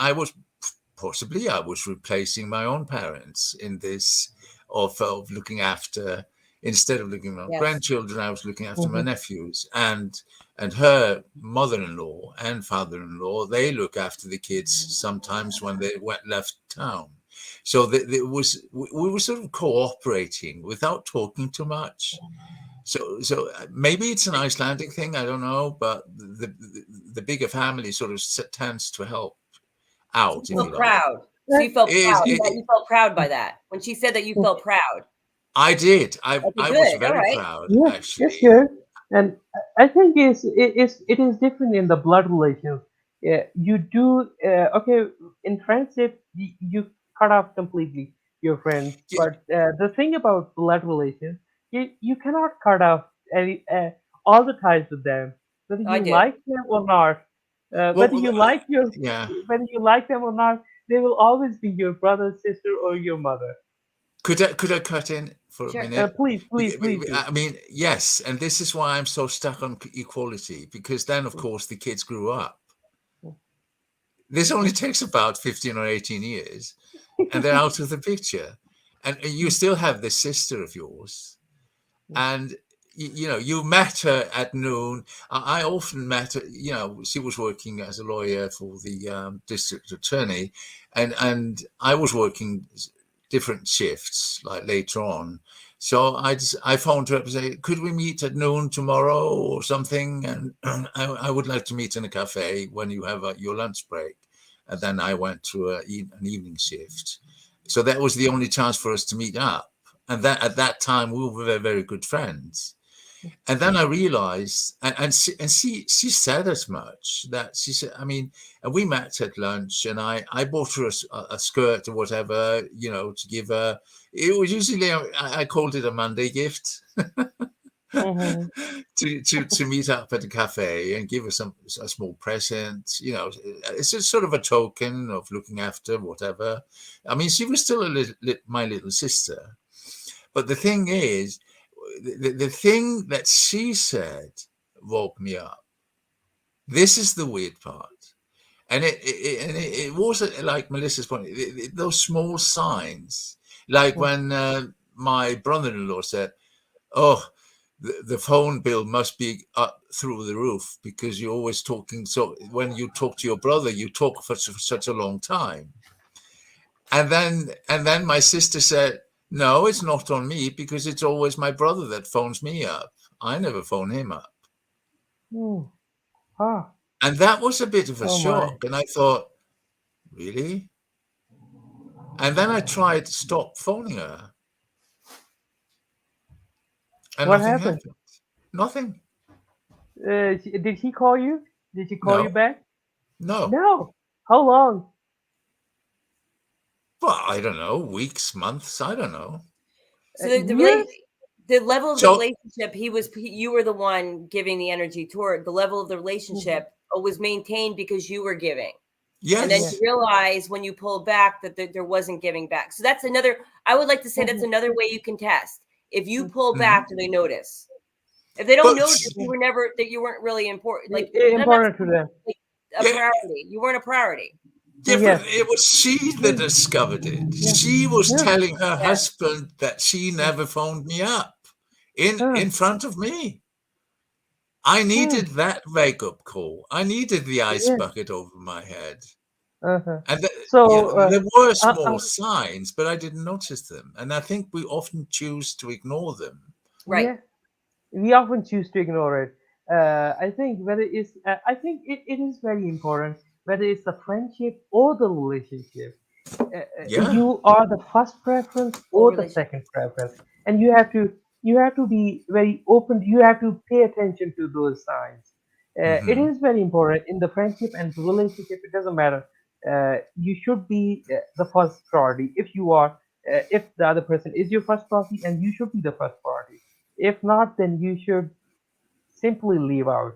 Speaker 2: possibly I was replacing my own parents in this of looking after. Instead of looking at my
Speaker 3: Yes.
Speaker 2: grandchildren, I was looking after my nephews, and her mother-in-law and father-in-law, they look after the kids sometimes when they left town. So we were sort of cooperating without talking too much. So maybe it's an Icelandic thing, I don't know, but the bigger family sort of tends to help
Speaker 3: So
Speaker 2: out,
Speaker 3: you
Speaker 2: if
Speaker 3: felt
Speaker 2: you like.
Speaker 3: proud. So you felt
Speaker 2: It is,
Speaker 3: proud.
Speaker 2: it,
Speaker 3: That you felt proud by that when she said that you felt proud.
Speaker 2: I did.
Speaker 3: Okay,
Speaker 2: I was
Speaker 3: good. All
Speaker 2: very
Speaker 3: right.
Speaker 2: proud,
Speaker 1: Yeah, that's
Speaker 2: actually.
Speaker 1: good. And I think it is different in the blood relations. Yeah, you do okay in friendship. You cut off completely your friends,
Speaker 2: Y-
Speaker 1: but the thing about blood relations, you cannot cut off all the ties with them, whether
Speaker 3: I
Speaker 1: you
Speaker 3: do.
Speaker 1: like them or not.
Speaker 2: Well, yeah.
Speaker 1: Whether you like them or not, they will always be your brother, sister, or your mother.
Speaker 2: Could I cut in for a
Speaker 3: Sure.
Speaker 2: minute?
Speaker 1: Please do.
Speaker 2: I mean, yes, and this is why I'm so stuck on equality, because then, of course, the kids grew up. This only takes about 15 or 18 years, and they're out of the picture. And you still have this sister of yours, and you met her at noon. I often met her. She was working as a lawyer for the district attorney, and I was working different shifts like later on. So I phoned her up and said, could we meet at noon tomorrow or something? And I would like to meet in a cafe when you have your lunch break. And then I went to an evening shift. So that was the only chance for us to meet up. And that at that time, we were very, very good friends. And then I realized, she said as much, that she said, I mean, and we met at lunch, and I bought her a skirt or whatever, to give her. It was usually, I called it a Monday gift.
Speaker 1: Mhm.
Speaker 2: to meet up at a cafe and give her a small present. It's just sort of a token of looking after whatever. I mean, she was still my little sister. But the thing is, the thing that she said woke me up. This is the weird part. And it was like Melissa's point, those small signs, like when my brother-in-law said, oh, the phone bill must be up through the roof because you're always talking. So when you talk to your brother, you talk for such a long time. And then my sister said, no, it's not on me because it's always my brother that phones me up. I never phone him up.
Speaker 1: Mm. Ah.
Speaker 2: And that was a bit of a
Speaker 1: Oh my.
Speaker 2: shock. And I thought, really? And then I tried to stop phoning her and
Speaker 1: What
Speaker 2: nothing
Speaker 1: happened?
Speaker 2: happened. Nothing.
Speaker 1: Did he call you? Did she call you
Speaker 2: No,
Speaker 1: back?
Speaker 2: no.
Speaker 1: No. How long?
Speaker 2: Well, I don't know, weeks, months, I don't know.
Speaker 3: So
Speaker 1: Years?
Speaker 3: the level of the
Speaker 2: So,
Speaker 3: relationship, you were the one giving the energy toward. The level of the relationship was maintained because you were giving. And then
Speaker 1: Yeah.
Speaker 3: you
Speaker 2: yes.
Speaker 3: realize when you pulled back that there wasn't giving back. So that's another, I would like to say that's another way you can test. If you pull back,
Speaker 2: Mhm.
Speaker 3: do they notice? If they don't
Speaker 2: But,
Speaker 3: notice, you weren't really important. Like sometimes
Speaker 1: Important to them.
Speaker 3: like a
Speaker 2: yeah,
Speaker 3: priority. You weren't a priority.
Speaker 2: yeah, but
Speaker 1: Yes.
Speaker 2: it was she that discovered it.
Speaker 1: Yeah.
Speaker 2: She was
Speaker 1: Yeah.
Speaker 2: telling her
Speaker 3: Yeah.
Speaker 2: husband that she
Speaker 1: Yeah.
Speaker 2: never phoned me up in
Speaker 1: Huh.
Speaker 2: front of me. I
Speaker 1: Hmm.
Speaker 2: needed that wake-up call. I needed the ice
Speaker 1: Yes.
Speaker 2: bucket over my head.
Speaker 1: Uh-huh.
Speaker 2: And
Speaker 1: So,
Speaker 2: there were
Speaker 1: uh,
Speaker 2: small
Speaker 1: uh,
Speaker 2: signs, but I didn't notice them. And I think we often choose to ignore them.
Speaker 3: Right.
Speaker 1: yeah, we often choose to ignore it. I think it is very important whether it's the friendship or the relationship.
Speaker 2: Yeah.
Speaker 1: You are the first preference
Speaker 3: Whole
Speaker 1: or the
Speaker 3: relationship.
Speaker 1: second preference, and you have to be very open. You have to pay attention to those signs. It
Speaker 2: Hmm.
Speaker 1: is very important in the friendship and the relationship. It doesn't matter. You should be the first priority. If the other person is your first priority, and you should be the first priority. If not, then you should simply leave out.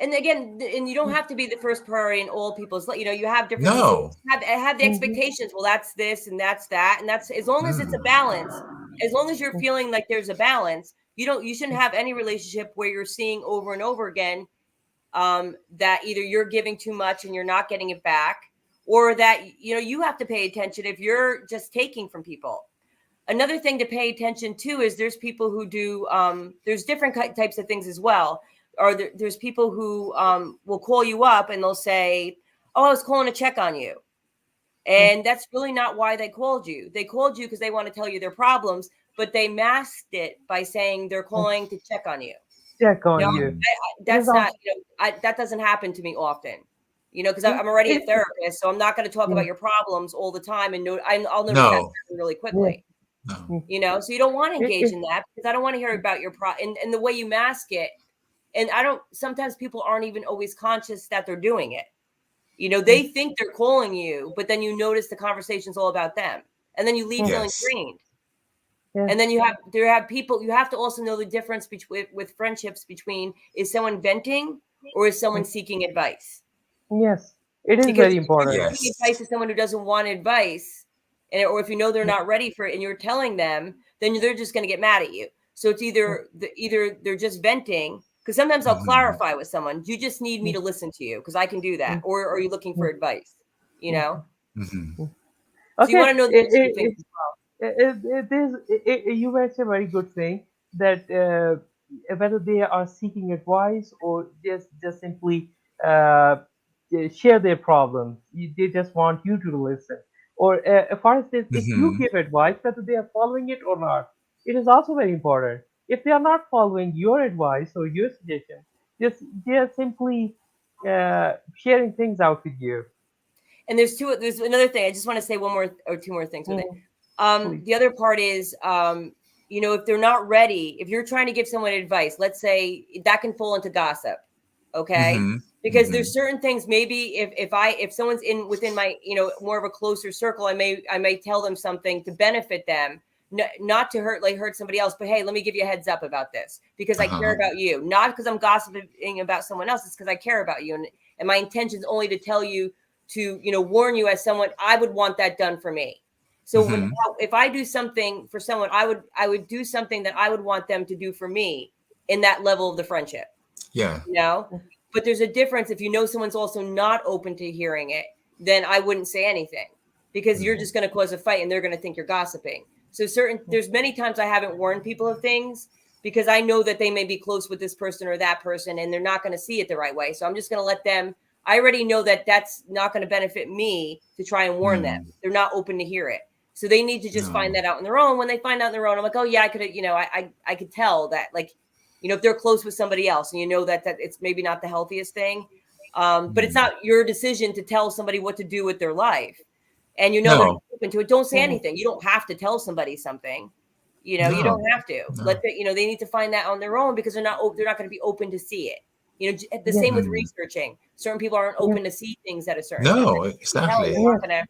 Speaker 3: And again, and you don't have to be the first priority in all people's. You have different people
Speaker 2: No.
Speaker 3: have the
Speaker 1: Mhm,
Speaker 3: expectations. Well, that's this and that's that, and that's as long as it's a
Speaker 2: Mm.
Speaker 3: balance. As long as you're
Speaker 1: mhm,
Speaker 3: feeling like there's a balance, you shouldn't have any relationship where you're seeing over and over again that either you're giving too much and you're not getting it back, or that you have to pay attention if you're just taking from people. Another thing to pay attention to is there's people who do there's different types of things as well. Or there's people who will call you up and they'll say, oh, I was calling to check on you.
Speaker 1: mhm,
Speaker 3: And that's really not why they called you. They called you because they want to tell you their problems, but they masked it by saying they're
Speaker 1: mhm.
Speaker 3: calling to check on you.
Speaker 1: Check
Speaker 3: No,
Speaker 1: on you. It is
Speaker 3: that's not,
Speaker 1: also.
Speaker 3: that doesn't happen to me often, because
Speaker 1: Yeah,
Speaker 3: I'm already a
Speaker 1: it,
Speaker 3: therapist. So I'm not going to talk
Speaker 1: yeah,
Speaker 3: about your problems all the time. And I'll notice that
Speaker 2: No.
Speaker 3: really
Speaker 1: yeah,
Speaker 3: quickly.
Speaker 2: No.
Speaker 1: mm,
Speaker 3: So you don't want to engage
Speaker 1: it,
Speaker 3: in that because I don't want to hear about your and the way you mask it. And I don't, sometimes people aren't even always conscious that they're doing it.
Speaker 1: mm,
Speaker 3: They think they're calling you, but then you notice the conversation's all about them. And then you leave
Speaker 1: mm,
Speaker 3: feeling
Speaker 2: Yes.
Speaker 3: drained.
Speaker 1: yeah,
Speaker 3: And then there have people, you have to also know the difference between with friendships between is someone venting or is someone
Speaker 1: mm,
Speaker 3: seeking advice?
Speaker 1: yes, it is
Speaker 3: Because
Speaker 1: very
Speaker 3: if you're
Speaker 1: important.
Speaker 3: giving advice
Speaker 2: Yes.
Speaker 3: to someone who doesn't want advice, or if you know they're
Speaker 1: Mm,
Speaker 3: not ready for it and you're telling them, then they're just going to get mad at you. So it's
Speaker 1: mm,
Speaker 3: either they're just venting, because sometimes I'll
Speaker 2: Hmm.
Speaker 3: clarify with someone, you just need me
Speaker 1: mm,
Speaker 3: to listen to you because I can do that,
Speaker 1: mm,
Speaker 3: or are you looking for
Speaker 1: mm,
Speaker 3: advice? You
Speaker 1: mm,
Speaker 3: know,
Speaker 2: Hmm.
Speaker 1: mm.
Speaker 3: so you
Speaker 1: Okay,
Speaker 3: want to know those two things as well.
Speaker 1: you mentioned a very good thing that whether they are seeking advice or just simply uh, share their problems, they just want you to listen. Or for instance, if you
Speaker 2: Mm-hmm.
Speaker 1: give advice, whether they are following it or not, it is also very important. If they are not following your advice or your suggestion, just they are simply sharing things out with you.
Speaker 3: And there's another thing. I just want to say one more or two more things with it.
Speaker 1: Mhm. Please.
Speaker 3: The other part is, if they're not ready, if you're trying to give someone advice, let's say that can fall into gossip, okay?
Speaker 2: Mm-hmm.
Speaker 3: Because
Speaker 2: Mm-hmm.
Speaker 3: there's certain things. Maybe if someone's in within my more of a closer circle, I may tell them something to benefit them, not to hurt somebody else. But hey, let me give you a heads up about this because I care
Speaker 2: Uh-huh.
Speaker 3: about you, not because I'm gossiping about someone else. It's because I care about you, and my intention is only to tell you to warn you as someone I would want that done for me. So
Speaker 2: Mm-hmm.
Speaker 3: if I do something for someone, I would do something that I would want them to do for me in that level of the friendship,
Speaker 2: Yeah.
Speaker 3: you know. But there's a difference if someone's also not open to hearing it, then I wouldn't say anything because you're
Speaker 2: Mm-hmm.
Speaker 3: just going to cause a fight and they're going to think you're gossiping. So there's many times I haven't warned people of things because I know that they may be close with this person or that person and they're not going to see it the right way. So I'm just going to let them. I already know that that's not going to benefit me to try and warn them.
Speaker 2: Mm.
Speaker 3: They're not open to hear it. So they need to just find
Speaker 2: No.
Speaker 3: that out on their own. When they find out on their own, I'm like, oh yeah, I could, I could tell that, like, if they're close with somebody else and that it's maybe not the healthiest thing. But it's
Speaker 2: Mm.
Speaker 3: not your decision to tell somebody what to do with their life. And that
Speaker 2: No.
Speaker 3: you're open to it. Don't say
Speaker 1: Mhm.
Speaker 3: anything. You don't have to tell somebody something. You
Speaker 2: No.
Speaker 3: don't have to.
Speaker 2: No.
Speaker 3: They need to find that on their own because they're not going to be open to see it. The
Speaker 1: Yes,
Speaker 3: same with
Speaker 2: Mm.
Speaker 3: researching. Certain people aren't
Speaker 1: yes,
Speaker 3: open to see things at a certain time.
Speaker 2: No,
Speaker 3: You can tell they're
Speaker 2: exactly.
Speaker 3: not
Speaker 1: yes.
Speaker 3: going to.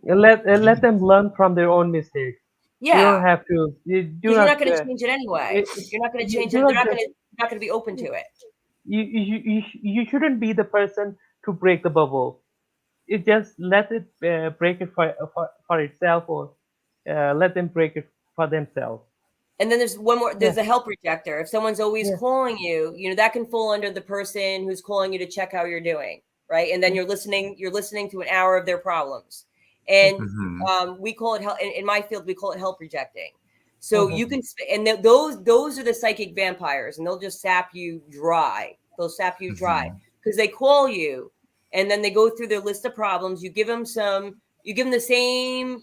Speaker 1: Let them learn from their own mistakes. You don't
Speaker 3: Yeah,
Speaker 1: have to. You do
Speaker 3: because you're
Speaker 1: not.
Speaker 3: not going to change it anyway.
Speaker 1: It,
Speaker 3: You're not going to
Speaker 1: you
Speaker 3: change
Speaker 1: do
Speaker 3: it. They're
Speaker 1: not
Speaker 3: not going
Speaker 1: just.
Speaker 3: to not going to be open to it.
Speaker 1: You shouldn't be the person to break the bubble. It just let it break it for itself, or let them break it for themselves.
Speaker 3: And then there's one more.
Speaker 1: Yeah,
Speaker 3: There's a help rejector. If someone's always
Speaker 1: yeah,
Speaker 3: calling you, that can fall under the person who's calling you to check how you're doing, right? And then
Speaker 1: yeah,
Speaker 3: you're listening. You're listening to an hour of their problems, and
Speaker 2: Mm-hmm.
Speaker 3: we call it help. In my field, we call it help rejecting. So
Speaker 1: mhm,
Speaker 3: you can, and those are the psychic vampires, and they'll just sap you dry. They'll sap you dry
Speaker 2: Mm-hmm.
Speaker 3: because they call you, and then they go through their list of problems. You give them some. You give them the same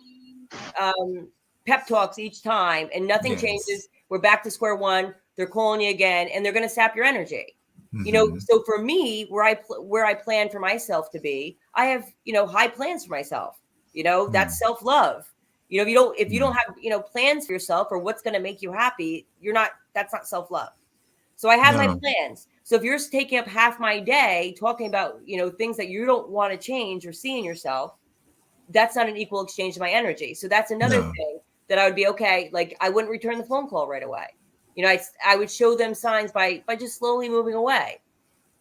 Speaker 3: um, pep talks each time, and nothing
Speaker 2: Yes.
Speaker 3: changes. We're back to square one. They're calling you again, and they're going to sap your energy.
Speaker 2: Mm-hmm.
Speaker 3: So for me, where I plan for myself to be, I have high plans for myself.
Speaker 2: Mm.
Speaker 3: That's self love. If you don't
Speaker 2: Mm.
Speaker 3: have plans for yourself or what's going to make you happy, you're not. That's not self love. So I have my
Speaker 2: No.
Speaker 3: plans. So if you're taking up half my day talking about things that you don't want to change or see in yourself, that's not an equal exchange of my energy. So that's another
Speaker 2: No.
Speaker 3: thing that I would be okay. Like I wouldn't return the phone call right away. I would show them signs by just slowly moving away.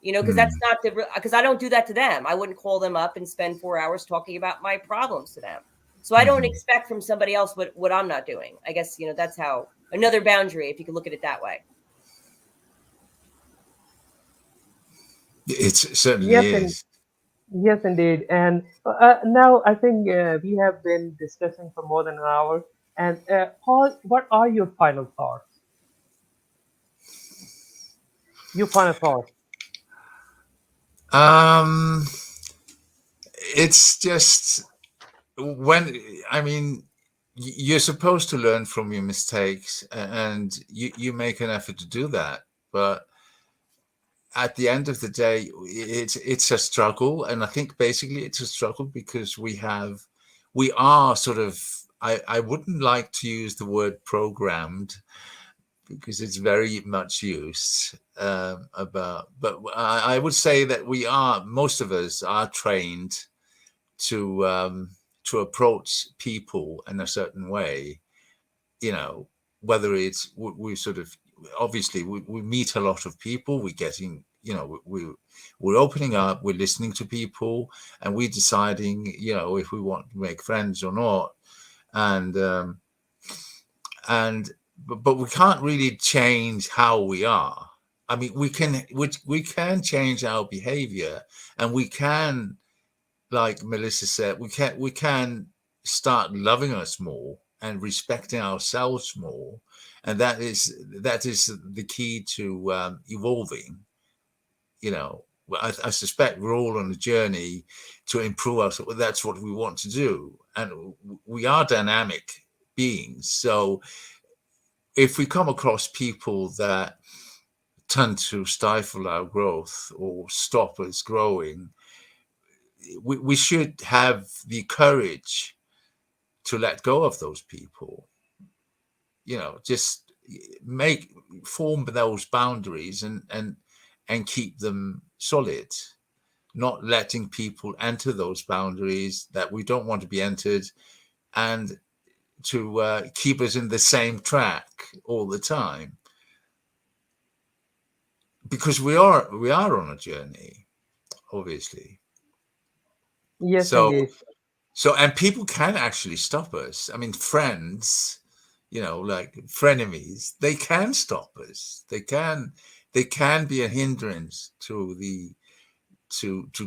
Speaker 3: Because that's
Speaker 2: Mm.
Speaker 3: not because I don't do that to them. I wouldn't call them up and spend 4 hours talking about my problems to them. So I don't
Speaker 2: Mm-hmm.
Speaker 3: expect from somebody else what I'm not doing. I guess that's how another boundary, if you could look at it that way.
Speaker 2: It certainly
Speaker 1: yes, and
Speaker 2: is.
Speaker 1: yes, indeed. And now I think we have been discussing for more than an hour. And Paul, what are your final thoughts? Your final thoughts.
Speaker 2: Um, it's just when I mean you're supposed to learn from your mistakes, and you make an effort to do that, but at the end of the day, it's a struggle, and I think basically it's a struggle because we are sort of I wouldn't like to use the word programmed because it's very much used but I would say that most of us are trained to approach people in a certain way, you know, whether it's we sort of obviously we meet a lot of people, we're getting, you know, we're opening up, we're listening to people, and we're deciding, you know, if we want to make friends or not. And um and but we can't really change how we are. I mean, we can change our behavior, and we can, like Melissa said, we can start loving us more and respecting ourselves more, and that is the key to evolving. You know, Well, I suspect we're all on a journey to improve ourselves. That's what we want to do, and we are dynamic beings. So if we come across people that tend to stifle our growth or stop us growing, we should have the courage to let go of those people. Just make form those boundaries and keep them solid, not letting people enter those boundaries that we don't want to be entered, and to keep us in the same track all the time, because we are on a journey, obviously.
Speaker 1: Yes,
Speaker 2: So
Speaker 1: indeed.
Speaker 2: and people can actually stop us. I mean, friends, like frenemies, they can stop us. They can be a hindrance to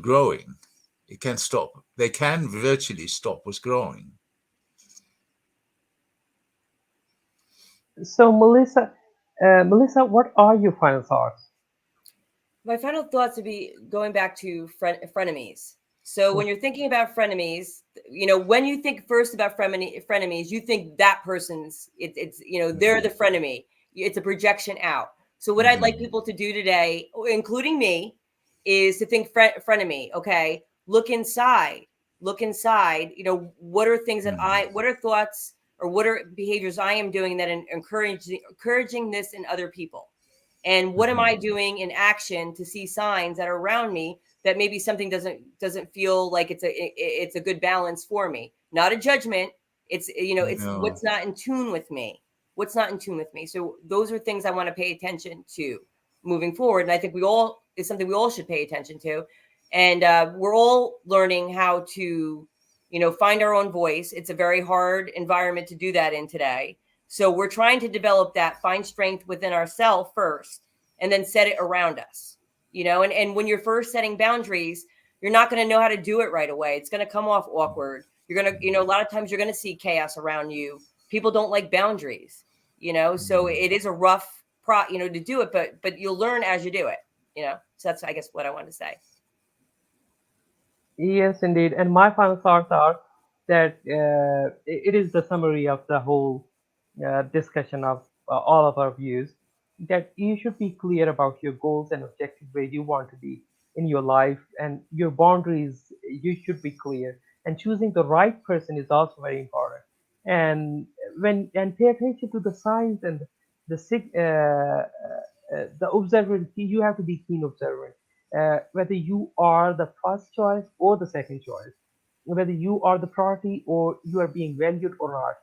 Speaker 2: growing. It can stop. They can virtually stop us growing.
Speaker 1: So, Melissa, what are your final thoughts?
Speaker 3: My final thoughts would be going back to frenemies. So when you're thinking about frenemies, when you think first about frenemies, you think that person's it's they're the frenemy. It's a projection out. So what I'd like
Speaker 2: Mhm.
Speaker 3: people to do today, including me, is to think frenemy. Okay, look inside. Look inside. What are things that
Speaker 2: Mhm.
Speaker 3: what are thoughts or what are behaviors I am doing that encouraging this in other people? And what am I
Speaker 2: Mhm.
Speaker 3: doing in action to see signs that are around me that maybe something doesn't feel like it's a good balance for me? Not a judgment. It's
Speaker 2: No.
Speaker 3: what's not in tune with me. What's not in tune with me. So those are things I want to pay attention to moving forward. And I think we all is something we all should pay attention to. And we're all learning how to find our own voice. It's a very hard environment to do that in today. So we're trying to develop that, find strength within ourselves first, and then set it around us. And when you're first setting boundaries, you're not going to know how to do it right away. It's going to come off awkward. You're going to, a lot of times you're going to see chaos around you. People don't like boundaries, so
Speaker 2: Mhm.
Speaker 3: it is a rough to do it, but you'll learn as you do it. So that's, I guess, what I want to say.
Speaker 1: Yes, indeed. And my final thoughts are that it is the summary of the whole discussion of all of our views, that you should be clear about your goals and objectives, where you want to be in your life, and your boundaries, you should be clear. And choosing the right person is also very important. And pay attention to the signs and the observability. You have to be keen observant, whether you are the first choice or the second choice, whether you are the priority or you are being valued or not.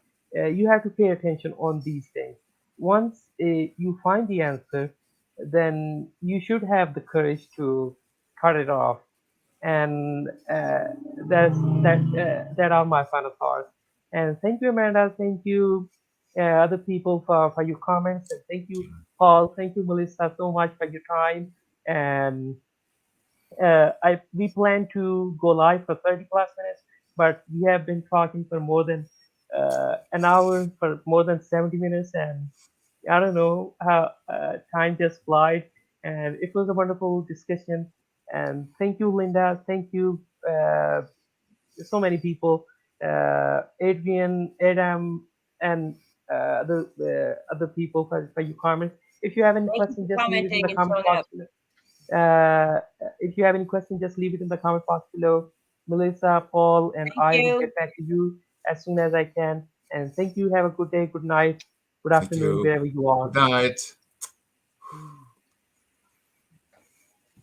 Speaker 1: You have to pay attention on these things. Once you find the answer, then you should have the courage to cut it off. And that are my final thoughts. And thank you, Amanda. Thank you, other people, for your comments. And thank you, Paul. Thank you, Melissa, so much for your time. And we plan to go live for 30 plus minutes, but we have been talking for more than an hour, for more than 70 minutes, and I don't know how time just flies. And it was a wonderful discussion. And thank you, Linda. Thank you, so many people, Adrian, Adam, and other people for your comments. If you have any
Speaker 3: Thank you
Speaker 1: questions,
Speaker 3: for
Speaker 1: just leave it in
Speaker 3: commenting
Speaker 1: the
Speaker 3: and
Speaker 1: comment
Speaker 3: showing
Speaker 1: box
Speaker 3: up.
Speaker 1: below. If you have any questions, just leave it in the comment box below. Melissa, Paul, and
Speaker 3: Thank
Speaker 1: I will
Speaker 3: you.
Speaker 1: get back to you as soon as I can. And thank you. Have a good day, good night, good
Speaker 2: Thank
Speaker 1: afternoon,
Speaker 2: you.
Speaker 1: wherever you are.
Speaker 2: Good night.